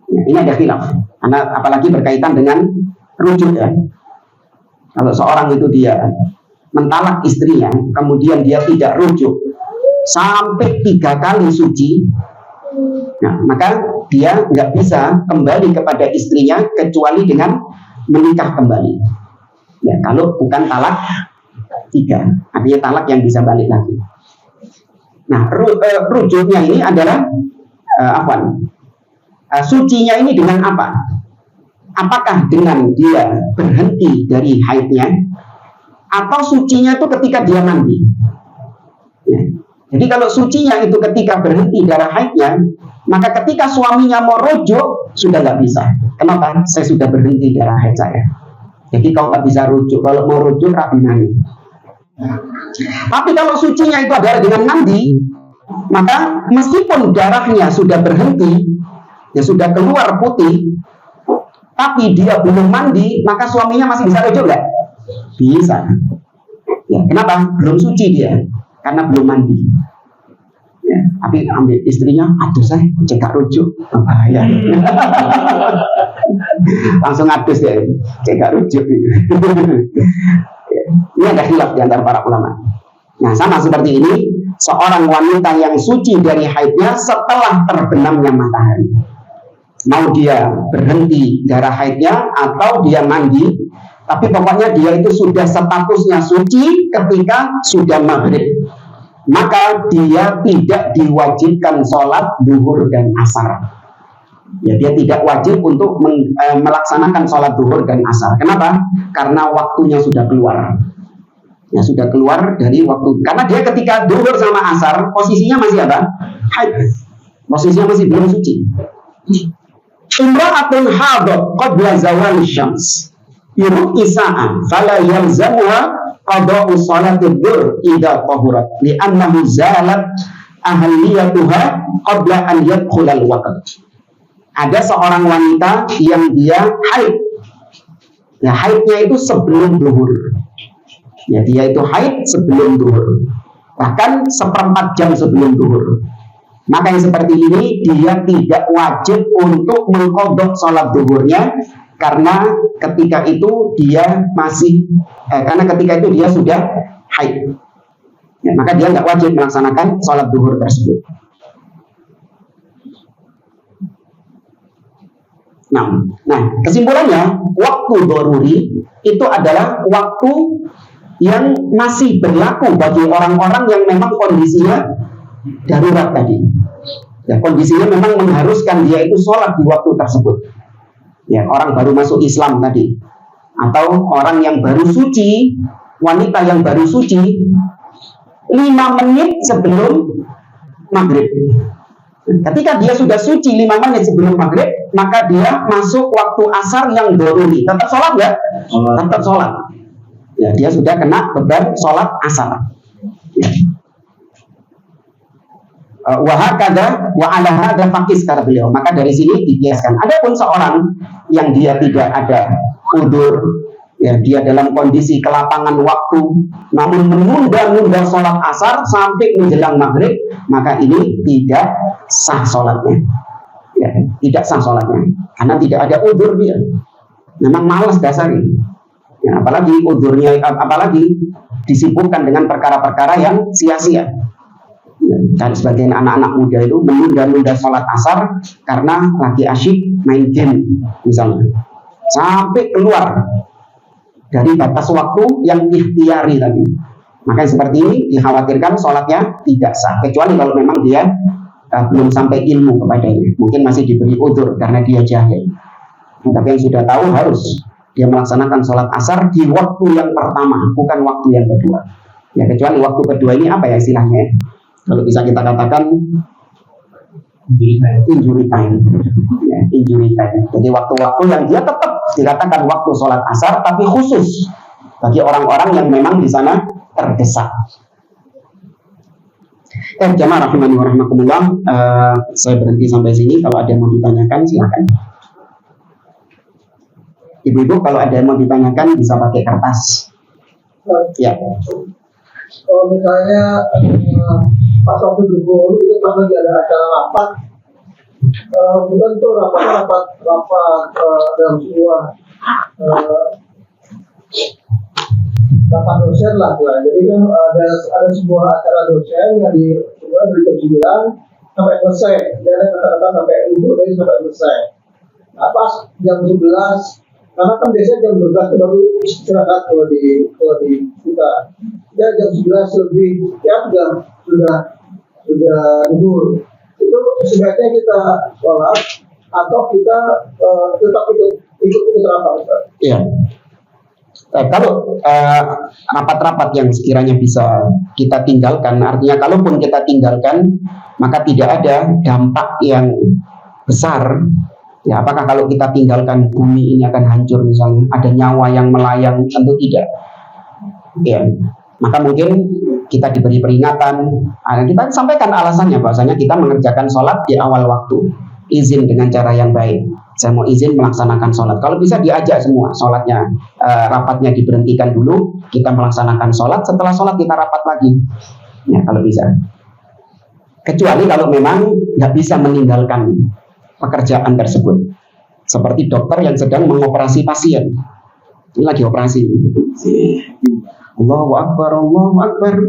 Ya, ini ada khilaf, karena apalagi berkaitan dengan rujuk ya. Kalau seorang itu dia mentalak istrinya, kemudian dia tidak rujuk sampai 3 kali suci, nah, maka dia nggak bisa kembali kepada istrinya kecuali dengan menikah kembali. Ya, kalau bukan talak 3, artinya talak yang bisa balik lagi. Nah, rujuknya ini adalah sucinya ini dengan apa? Apakah dengan dia berhenti dari haidnya, atau sucinya itu ketika dia mandi? Ya. Jadi kalau sucinya itu ketika berhenti darah haidnya, maka ketika suaminya mau rujuk sudah nggak bisa. Kenapa? Saya sudah berhenti darah haid saya. Jadi kalau nggak bisa rujuk, kalau mau rujuk rapi mandi. Tapi kalau sucinya itu adalah dengan mandi, maka meskipun darahnya sudah berhenti, ya sudah keluar putih, tapi dia belum mandi, maka suaminya masih bisa rujuk nggak? Bisa. Ya, kenapa? Belum suci dia, karena belum mandi. Ya, tapi ambil istrinya, aduh saya cekak rujuk, bahaya. Langsung adus ya, cekak rujuk. Ini ada khilaf di antara para ulama. Nah, sama seperti ini, seorang wanita yang suci dari haidnya setelah terbenamnya matahari. mau dia berhenti darah haidnya atau dia mandi, tapi pokoknya dia itu sudah statusnya suci ketika sudah maghrib, maka dia tidak diwajibkan sholat duhur dan asar. Ya, dia tidak wajib untuk melaksanakan sholat duhur dan asar. Kenapa? Karena waktunya sudah keluar. Ya, sudah keluar dari waktu. Karena dia ketika duhur sama asar posisinya masih apa? Haid. Posisinya masih belum suci. Imra'atun hadat qabla zawal syams isa'an fala yalzamuha qada'u salatil duhr idza tahurat li'annahu zalat ahliyatuha qabla an yadkhulal waqt. Ada seorang wanita yang dia haid. Ya, haidnya itu sebelum duhur. Ya, dia itu haid sebelum duhur. Bahkan 1/4 jam sebelum duhur. Maka yang seperti ini dia tidak wajib untuk mengqadha salat duhurnya karena ketika itu dia sudah haid. Ya, maka dia nggak wajib melaksanakan salat duhur tersebut. Nah, kesimpulannya waktu doruri itu adalah waktu yang masih berlaku bagi orang-orang yang memang kondisinya darurat tadi. Ya, kondisinya memang mengharuskan dia itu sholat di waktu tersebut. Ya, orang baru masuk Islam tadi, atau orang yang baru suci, wanita yang baru suci, 5 menit sebelum maghrib. Ketika dia sudah suci 5 menit sebelum maghrib, maka dia masuk waktu asar yang doruri. Tetap sholat nggak? Tetap sholat. Ya, dia sudah kena beban sholat asar. Ya. Wahakada wa ala hada faqis kata beliau. Maka dari sini dikiaskan. Adapun seorang yang dia tidak ada udzur, ya, dia dalam kondisi kelapangan waktu, namun menunda-nunda sholat asar sampai menjelang maghrib, maka ini tidak sah sholatnya. Ya, tidak sah sholatnya karena tidak ada udzur dia. Memang malas dasarnya. Ya, apalagi udzurnya, apalagi disibukkan dengan perkara-perkara yang sia-sia. Ya, dan sebagian anak-anak muda itu menunda-nunda sholat asar karena lagi asyik main game misalnya, sampai keluar dari batas waktu yang ikhtiari tadi. Maka seperti ini dikhawatirkan sholatnya tidak sah, kecuali kalau memang dia belum sampai ilmu kepadanya, mungkin masih diberi udzur karena dia jahil. Tapi yang sudah tahu harus dia melaksanakan sholat asar di waktu yang pertama, bukan waktu yang kedua. Ya, kecuali waktu kedua ini apa ya istilahnya? Kalau bisa kita katakan injury time. Ya, injury time. Jadi waktu-waktu yang dia tetap dikatakan waktu sholat asar, tapi khusus bagi orang-orang yang memang di sana terdesak. Jamaah rahimani wa rahmakumullah, saya berhenti sampai sini. Kalau ada yang mau ditanyakan silakan. Ibu-ibu kalau ada yang mau ditanyakan bisa pakai kertas. Ya. Kalau misalnya pas waktu duhur itu pas lagi ada acara rapat, bukan tuh rapat dalam sebuah rapat dosen lah. Jadi kan ada sebuah acara dosen yang dari jam 9 sampai selesai, dan kata-kata sampai ibu dari sampai selesai. Nah, pas jam 11, karena kan biasanya jam 12 itu baru istirahat kalau di kita. Ya jam 11 lebih ya sudah duhur. Itu sebaiknya kita sholat atau kita tetap ikut rapat. Iya. Kalau rapat-rapat yang sekiranya bisa kita tinggalkan, artinya kalaupun kita tinggalkan maka tidak ada dampak yang besar. Ya, apakah kalau kita tinggalkan bumi ini akan hancur misalnya, ada nyawa yang melayang? Tentu tidak. Ya, maka mungkin kita diberi peringatan. Kita sampaikan alasannya, bahwasanya kita mengerjakan sholat di awal waktu, izin dengan cara yang baik. Saya mau izin melaksanakan sholat. Kalau bisa diajak semua sholatnya, rapatnya diberhentikan dulu, kita melaksanakan sholat. Setelah sholat kita rapat lagi. Ya, kalau bisa. Kecuali kalau memang nggak bisa meninggalkan pekerjaan tersebut, seperti dokter yang sedang mengoperasi pasien. Ini lagi operasi. Allahu Akbar, Allahu Akbar.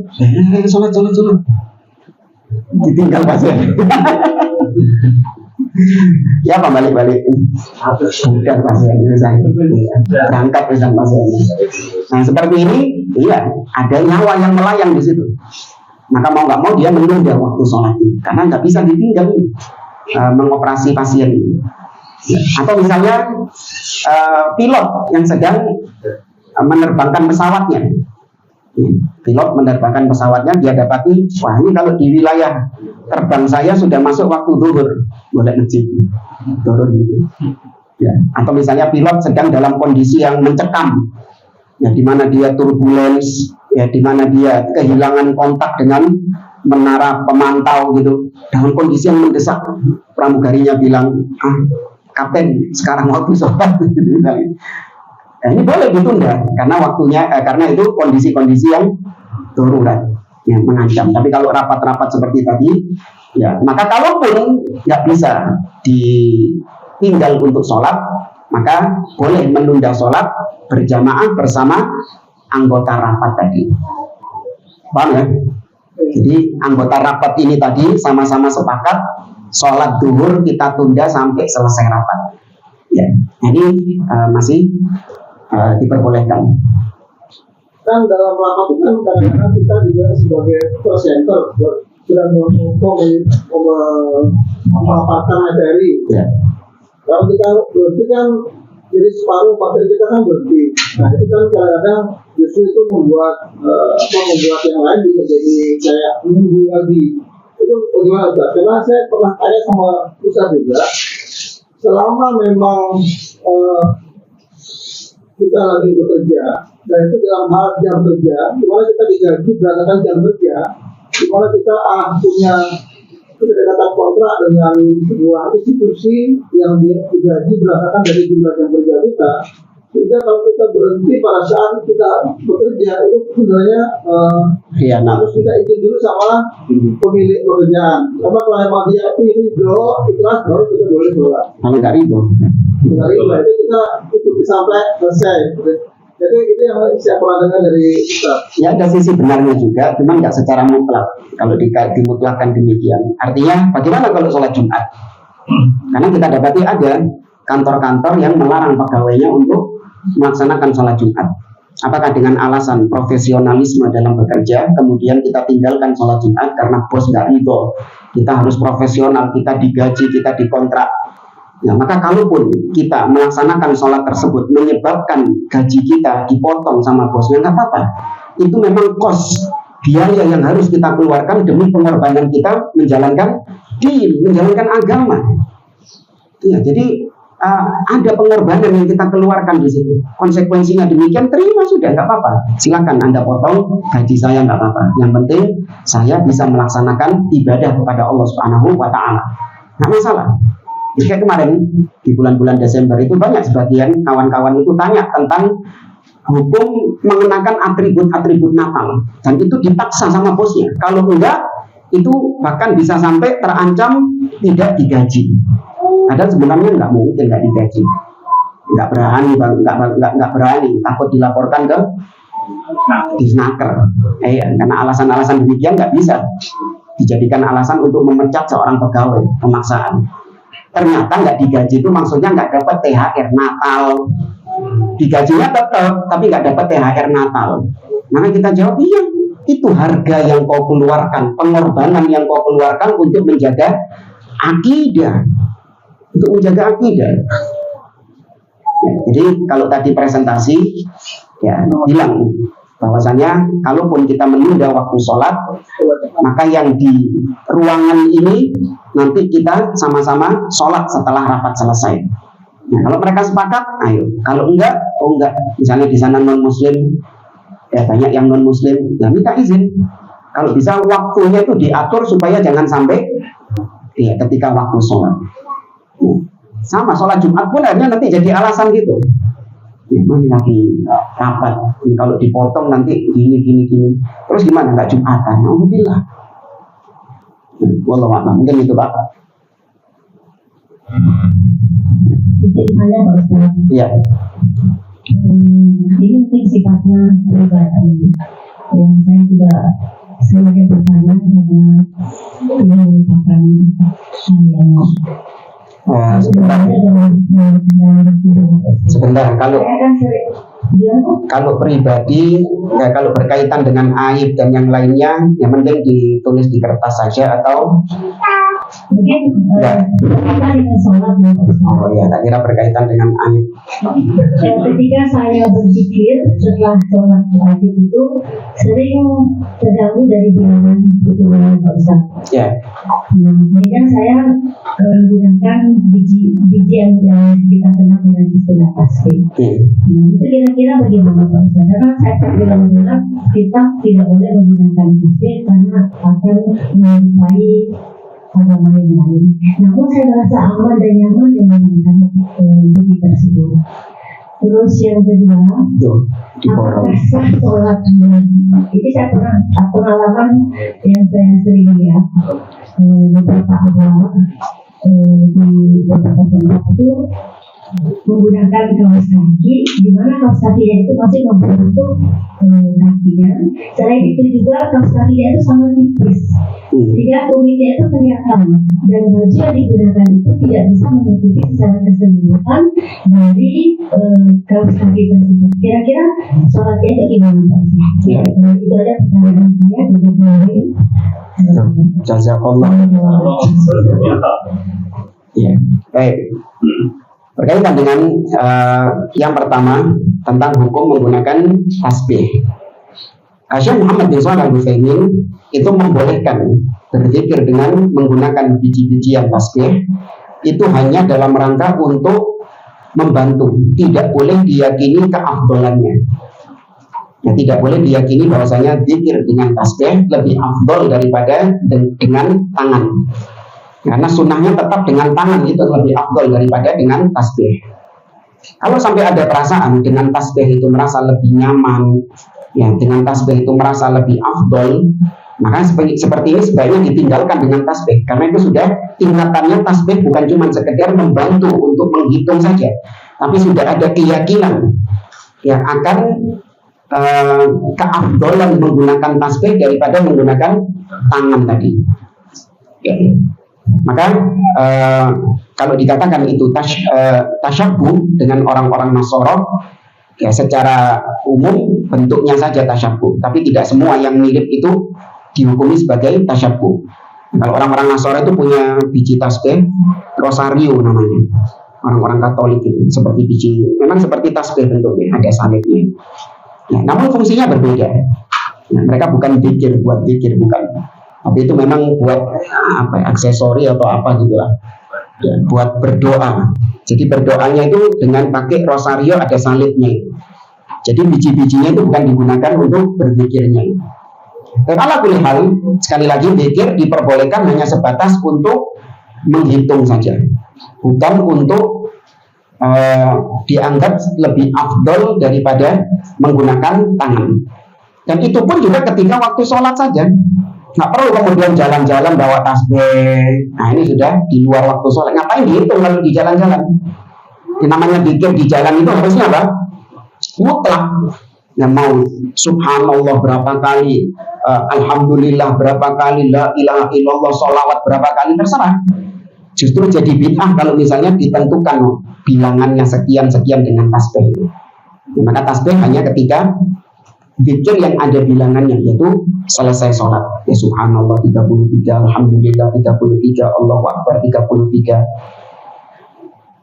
Sholat. Ditinggal pasien. Ya apa balik-balik? Bukan pasiennya saya. Berangkat pesan pasiennya. Nah seperti ini, iya ada nyawa yang melayang di situ. Maka mau nggak mau dia menunda waktu sholat ini, karena nggak bisa ditinggal mengoperasi pasien ini. Atau misalnya pilot yang sedang menerbangkan pesawatnya. Pilot menerbangkan pesawatnya, dia dapati, wah ini kalau di wilayah terbang saya sudah masuk waktu zuhur, boleh ngecek turun gitu. Ya. Atau misalnya pilot sedang dalam kondisi yang mencekam, ya di mana dia turbulence, ya di mana dia kehilangan kontak dengan menara pemantau gitu, dalam kondisi yang mendesak, pramugarinya bilang, kapten sekarang waktu sholat gitu misalnya. Nah, ini boleh ditunda karena waktunya karena itu kondisi-kondisi yang darurat yang mengancam. Tapi kalau rapat-rapat seperti tadi, ya maka kalaupun nggak bisa ditinggal untuk sholat, maka boleh menunda sholat berjamaah bersama anggota rapat tadi. Paham ya? Jadi anggota rapat ini tadi sama-sama sepakat sholat zuhur kita tunda sampai selesai rapat. Ya, ini masih diperbolehkan. Kan dalam rapat itu kan kadang-kadang kita juga sebagai presenter sedang memaparkan materi. Ya. Kalau kita berhenti kan jadi separuh materi kita kan berhenti. Nah itu kan kadang-kadang justru itu membuat yang lain bisa jadi kayak menunggu lagi. Itu bagaimana Ustaz? Karena saya pernah tanya sama Ustaz juga, selama memang kita lagi bekerja, dan itu dalam hal jam kerja, dimana kita digaji berdasarkan jam kerja, dimana kita punya kedekatan kontrak dengan sebuah institusi yang digaji berdasarkan dari jumlah jam kerja kita. Sehingga kalau kita berhenti pada saat kita bekerja, itu sebenarnya harus kita izin dulu sama pemilik pekerjaan. Karena kalau memang dia ridho, ikhlas, baru kita boleh keluar. Kalau nggak ridho, itu kita ikuti sampai selesai. Jadi itu yang saya pernah dengar dari kita. ya ada sisi benarnya juga, cuman nggak secara mutlak. Kalau dimutlakkan demikian, artinya bagaimana kalau sholat Jumat? Karena kita dapati ada kantor-kantor yang melarang pegawainya untuk melaksanakan sholat Jumat. Apakah dengan alasan profesionalisme dalam bekerja, kemudian kita tinggalkan sholat Jumat karena bos nggak ridho, kita harus profesional, kita digaji, kita dikontrak. Ya, maka kalaupun kita melaksanakan sholat tersebut menyebabkan gaji kita dipotong sama bosnya, nggak apa-apa. Itu memang kos biaya yang harus kita keluarkan demi pengorbanan kita menjalankan menjalankan agama. Ya, jadi ada pengorbanan yang kita keluarkan di situ. Konsekuensinya demikian, terima sudah, nggak apa-apa. Silakan Anda potong gaji saya, nggak apa-apa. Yang penting saya bisa melaksanakan ibadah kepada Allah Subhanahu wa Ta'ala. Nggak masalah. Jika kemarin di bulan-bulan Desember itu banyak sebagian kawan-kawan itu tanya tentang hukum mengenakan atribut-atribut Natal, dan itu dipaksa sama bosnya. Kalau enggak, itu bahkan bisa sampai terancam tidak digaji. Ada sebenarnya nggak mungkin nggak digaji, nggak berani, takut dilaporkan ke disnaker. Karena alasan-alasan demikian nggak bisa dijadikan alasan untuk memecat seorang pegawai pemaksaan. Ternyata nggak digaji itu maksudnya nggak dapat THR Natal. Digajinya tetap, tapi nggak dapat THR Natal. Maka kita jawab, iya, itu harga yang kau keluarkan, pengorbanan yang kau keluarkan untuk menjaga akidah. Untuk menjaga akidah. Ya, jadi kalau tadi presentasi, ya bilang bahwasanya kalaupun kita menunda waktu sholat, maka yang di ruangan ini nanti kita sama-sama sholat setelah rapat selesai. Nah, kalau mereka sepakat, ayo. Kalau enggak, misalnya di sana non muslim, ya banyak yang non muslim, ya minta izin. Kalau bisa waktunya itu diatur supaya jangan sampai ya ketika waktu sholat. Sama sholat Jumat pun akhirnya nanti jadi alasan gitu. Ini lagi rapat, ini kalau dipotong nanti gini. Terus gimana? Nggak Jumatan? Alhamdulillah. Wallahu a'lam. Mungkin itu Pak. Saya Pak Ustaz. Iya. Ini mungkin sifatnya pribadi. Ya, saya juga sengaja bertanya karena ini merupakan hal yang Sebentar, kalau Saya kan sering, ya, kalau pribadi, ya, kalau berkaitan dengan aib dan yang lainnya, yang penting ditulis di kertas saja atau mungkin berkaitan dengan sholat ya, Pak Ustaz. oh ya, tak kira berkaitan dengan aib. Ketika saya berzikir setelah sholat wajib itu sering terganggu dari bilangan itu Pak Ustaz. Ya, Nah, ini kan saya menggunakan biji yang kita kenal dengan istilah tasbih. Nah, itu kira-kira bagaimana Pak Ustaz? Karena saya bilang kita tidak boleh menggunakan tasbih karena akan menyerupai agama yang lain. Namun saya merasa aman dan nyaman dengan menggunakan biji tersebut. Terus yang kedua, tuh diborong. apakah sah sholat? Ini saya pernah pengalaman yang saya sering lihat beberapa agama di beberapa tempat itu menggunakan kaos kaki, di mana kaos kakinya itu masih membentuk kakinya. Selain itu juga kaos kakinya itu sangat tipis, sehingga tumitnya itu kelihatan, dan baju yang digunakan itu tidak bisa menutupi secara keseluruhan dari kaos kaki tersebut. Kira-kira sholatnya itu gimana Pak Ustaz? Ya. Itu ada pertanyaan saya juga kemarin. Jazakallah. Ya, baik. Berkaitan dengan yang pertama tentang hukum menggunakan tasbih. Syekh Muhammad bin Shalih Al-Utsaimin itu membolehkan berzikir dengan menggunakan biji-bijian tasbih itu hanya dalam rangka untuk membantu, tidak boleh diyakini keafdolannya. Ya, tidak boleh diyakini bahwasanya zikir dengan tasbih lebih afdol daripada dengan tangan. Karena sunnahnya tetap dengan tangan itu lebih afdol daripada dengan tasbih. Kalau sampai ada perasaan dengan tasbih itu merasa lebih nyaman, ya dengan tasbih itu merasa lebih afdol, maka seperti ini sebaiknya ditinggalkan dengan tasbih. Karena itu sudah tingkatannya tasbih bukan cuma sekedar membantu untuk menghitung saja, tapi sudah ada keyakinan yang akan keafdolan menggunakan tasbih daripada menggunakan tangan tadi. Ya. Maka kalau dikatakan itu tasyabbuh dengan orang-orang Nasara, ya secara umum bentuknya saja tasyabbuh, tapi tidak semua yang mirip itu dihukumi sebagai tasyabbuh. Kalau orang-orang Nasara itu punya biji tasbih rosario namanya, orang-orang Katolik itu seperti biji, memang seperti tasbih bentuknya, ada salibnya. Ya, namun fungsinya berbeda. Ya, mereka bukan zikir buat zikir, bukan. Tapi itu memang buat aksesori atau apa gitulah, ya, buat berdoa. Jadi berdoanya itu dengan pakai rosario, ada salibnya. Jadi biji-bijinya itu bukan digunakan untuk berzikirnya. Dan ala kulli hal, sekali lagi zikir diperbolehkan hanya sebatas untuk menghitung saja, bukan untuk dianggap lebih afdol daripada menggunakan tangan. Dan itu pun juga ketika waktu sholat saja. Nggak perlu kemudian jalan-jalan bawa tasbih. Nah ini sudah di luar waktu sholat. Ngapain dihitung kalau di jalan-jalan? Yang namanya zikir di jalan itu harusnya apa? Mutlak. Yang mau subhanallah berapa kali, alhamdulillah berapa kali, la ilaha illallah, sholawat berapa kali, terserah. Justru jadi bid'ah kalau misalnya ditentukan bilangannya sekian-sekian dengan tasbih. Ya, maka tasbih hanya ketika zikir yang ada bilangannya, yaitu selesai sholat, ya subhanallah 33, alhamdulillah 33, Allahu Akbar 33.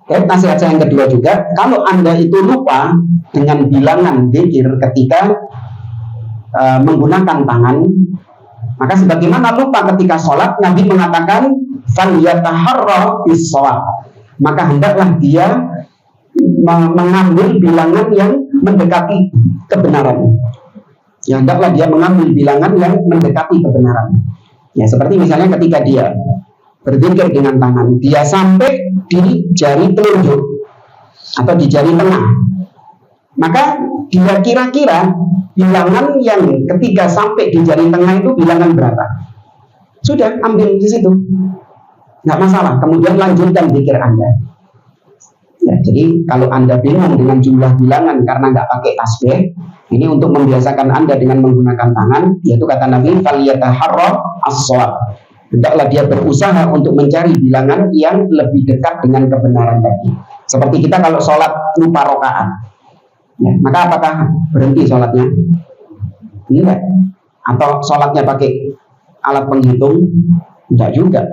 Nasihat saya yang kedua juga, kalau Anda itu lupa dengan bilangan zikir ketika menggunakan tangan, maka sebagaimana lupa ketika sholat, Nabi mengatakan falyataharra bis shawab, maka hendaklah dia mengambil bilangan yang mendekati kebenaran. Ya, hendaklah dia mengambil bilangan yang mendekati kebenaran. Ya, seperti misalnya ketika dia berzikir dengan tangan, dia sampai di jari telunjuk atau di jari tengah, maka dia kira-kira bilangan yang ketika sampai di jari tengah itu bilangan berapa. Sudah, ambil di situ, nggak masalah. Kemudian lanjutkan zikir Anda. Ya, jadi kalau Anda bingung dengan jumlah bilangan karena nggak pakai tasbih, ini untuk membiasakan Anda dengan menggunakan tangan, yaitu kata Nabi, "Falyataharra as-shawab." hendaklah dia berusaha untuk mencari bilangan yang lebih dekat dengan kebenaran tadi. Seperti kita kalau sholat lupa rakaat, ya, maka apakah berhenti sholatnya? Enggak. Atau sholatnya pakai alat penghitung? Enggak juga.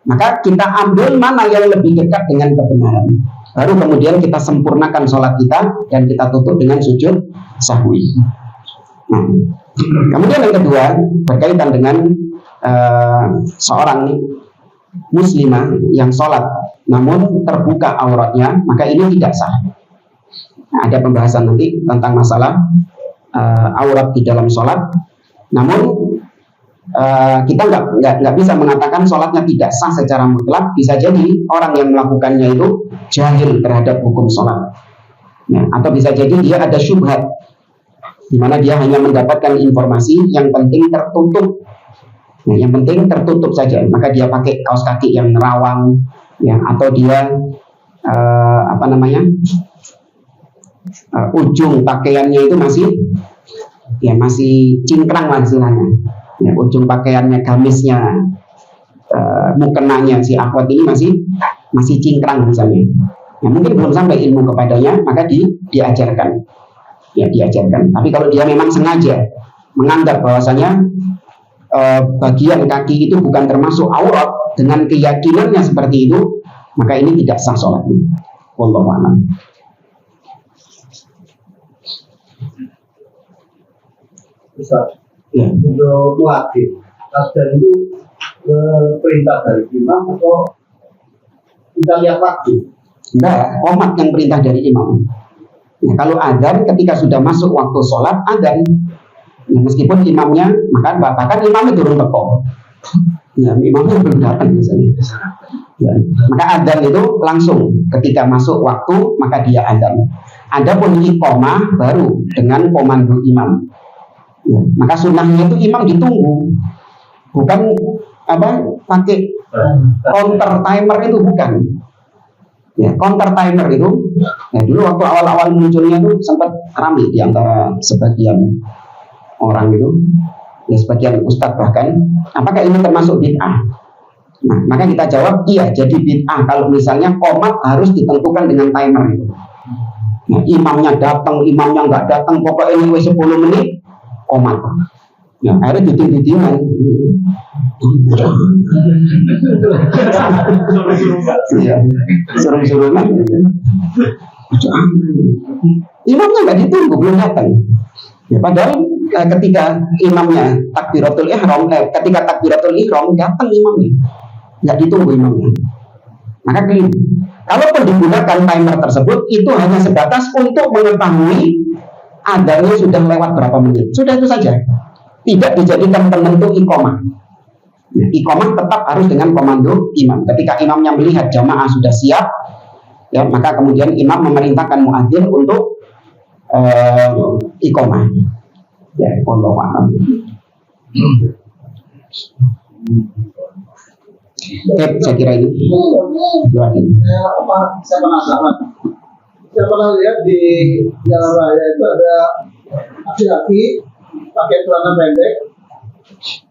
Maka kita ambil mana yang lebih dekat dengan kebenaran. Baru kemudian kita sempurnakan sholat kita dan kita tutup dengan sujud sahwi. Nah, kemudian yang kedua berkaitan dengan seorang muslimah yang sholat namun terbuka auratnya, maka ini tidak sah. Nah, ada pembahasan nanti tentang masalah aurat di dalam sholat. Namun kita nggak bisa mengatakan sholatnya tidak sah secara mutlak. Bisa jadi orang yang melakukannya itu jahil terhadap hukum sholat, ya, atau bisa jadi dia ada syubhat di mana dia hanya mendapatkan informasi yang penting tertutup. Nah, yang penting tertutup saja, maka dia pakai kaos kaki yang nerawang, ya, atau dia ujung pakaiannya itu masih cingkrang lah istilahnya, ya, ujung pakaiannya, gamisnya, mukenanya si akhwat ini masih cingkrang misalnya, ya, mungkin belum sampai ilmu kepadanya, maka diajarkan, ya, diajarkan. Tapi kalau dia memang sengaja menganggap bahwasanya bagian kaki itu bukan termasuk aurat dengan keyakinannya seperti itu, maka ini tidak sah sholatnya. Wallahu a'lam. Ustaz, Ya. untuk muadzin, azan itu perintah dari imam atau kita lihat waktu? Enggak, qomat yang perintah dari imam. Ya, kalau adzan ketika sudah masuk waktu sholat adzan, ya, meskipun imamnya bahkan imamnya turun teko, ya, imamnya belum datang misalnya, ya, maka adzan itu langsung ketika masuk waktu maka dia adzan. Adapun iqamah baru dengan komando imam, ya, maka sunnahnya itu imam ditunggu, bukan pakai counter timer itu, bukan. Ya, counter timer itu, ya, dulu waktu awal-awal munculnya itu sempat ramai di antara sebagian orang itu, ya, sebagian ustadz bahkan, apakah ini termasuk bid'ah? Nah, maka kita jawab iya, jadi bid'ah kalau misalnya qomat harus ditentukan dengan timer itu. Nah, imamnya datang, imamnya nggak datang, pokoknya ini 10 menit qomat. Ya, akhirnya diting-tingan. Iya, suruh-suruhan. Imamnya nggak ditunggu, belum datang. Ya, padahal ketika imamnya takbiratul ihram, ketika takbiratul ihram datang imamnya, nggak ditunggu imamnya. Maka keliru. Kalaupun digunakan timer tersebut, itu hanya sebatas untuk mengetahui adanya sudah lewat berapa menit. Sudah itu saja. Tidak dijadikan penentu iqamah. Nah, iqamah tetap harus dengan komando imam. Ketika imamnya melihat jamaah sudah siap, ya, maka kemudian imam memerintahkan muadzin untuk iqamah. Ya, wallahu a'lam. Saya kira ini. Saya penasaran. Saya pernah lihat di jalan raya itu ada laki-laki pakai celana pendek,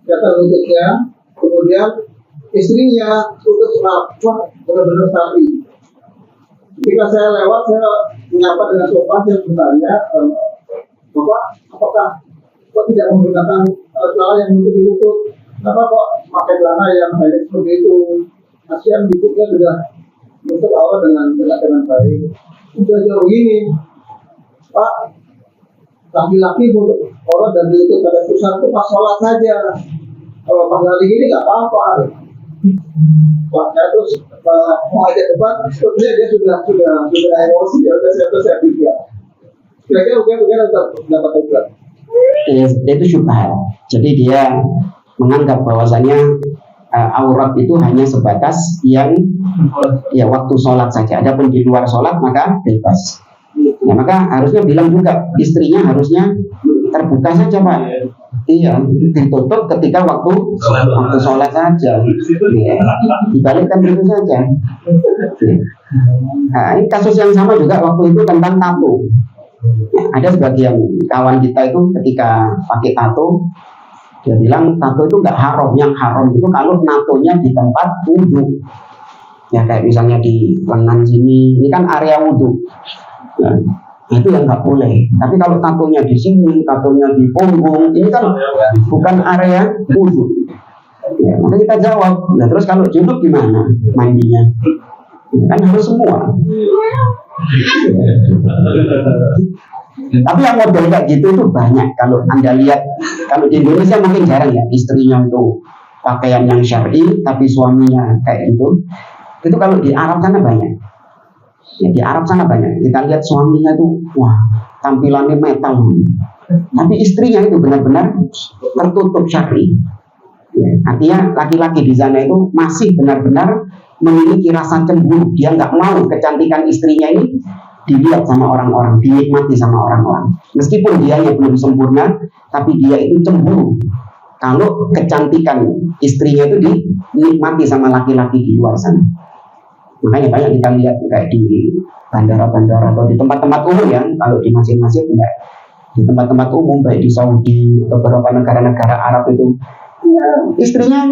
kelihatan lututnya, kemudian istrinya lutut rapat, benar-benar sapi. Ketika saya lewat, saya menyapa dengan sopan, saya bertanya, Bapak, apakah kok tidak menggunakan celana yang menutupi lutut? Kenapa kok pakai celana yang pendek seperti itu? Kasihan lututnya sudah menutup aurat dengan baik. Sudah jauh ini, Pak, laki-laki untuk aurat dan lutut pada pusat itu pas sholat saja. Kalau pas lagi ini nggak apa-apa. Pak, saya terus mau ajak debat, sebenarnya dia sudah emosi, ya saya juga. Kira-kira dapat juga. Itu syubhat. Jadi dia menganggap bahwasanya aurat itu hanya sebatas yang ya waktu sholat saja. Adapun di luar sholat maka bebas. Ya, maka harusnya bilang juga istrinya harusnya terbuka saja, Pak. Iya, ditutup ketika waktu sholat saja. Ya, dibalikkan itu saja. Nah, ini kasus yang sama juga waktu itu tentang tato. Ya, ada sebagian kawan kita itu ketika pakai tato, Dia bilang tato itu nggak haram, yang haram itu kalau natonya di tempat wudhu. Ya kayak misalnya di lengan sini, ini kan area wudhu. Ya, itu yang nggak boleh. Tapi kalau tatonya di sini, tatonya di punggung, ini kan bukan area wudhu. Ya, maka kita jawab. Nah terus kalau junub gimana mandinya? Ya, kan harus semua. Tapi yang model kayak gitu itu banyak. Kalau Anda lihat, kalau di Indonesia mungkin jarang ya, istrinya itu pakaian yang syar'i tapi suaminya kayak itu. Itu kalau di Arab sana banyak. Ya, di Arab sana banyak. Kita lihat suaminya itu, wah, tampilannya metal. Tapi istrinya itu benar-benar tertutup syar'i. Ya, artinya laki-laki di sana itu masih benar-benar memiliki rasa cemburu. Dia nggak mau kecantikan istrinya ini dilihat sama orang-orang, dinikmati sama orang-orang. Meskipun dia belum sempurna, tapi dia itu cemburu kalau kecantikan istrinya itu dinikmati sama laki-laki di luar sana. Makanya banyak kita lihat kayak di bandara-bandara atau di tempat-tempat umum ya, kalau di masjid-masjid enggak, di tempat-tempat umum baik di Saudi atau beberapa negara-negara Arab itu ya, istrinya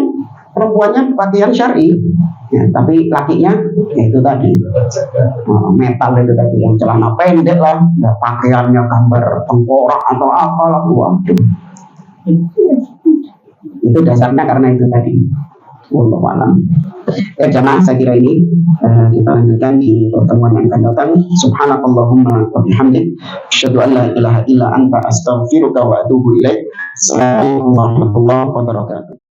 perempuannya pakaian syar'i ya, tapi lakinya ya itu tadi metal itu tadi, yang celana pendek lah ya, pakaiannya gambar tengkorak atau apalah, waduh. Itu dasarnya karena itu tadi. Wallahu a'lam. Ya jamaah, saya kira ini kita lanjutkan di pertemuan yang akan datang. Subhanakallahumma wa bihamdik, asyhadu an la ilaha illa anta, astaghfiruka wa atubu ilaik. Assalamualaikum warahmatullahi wabarakatuh.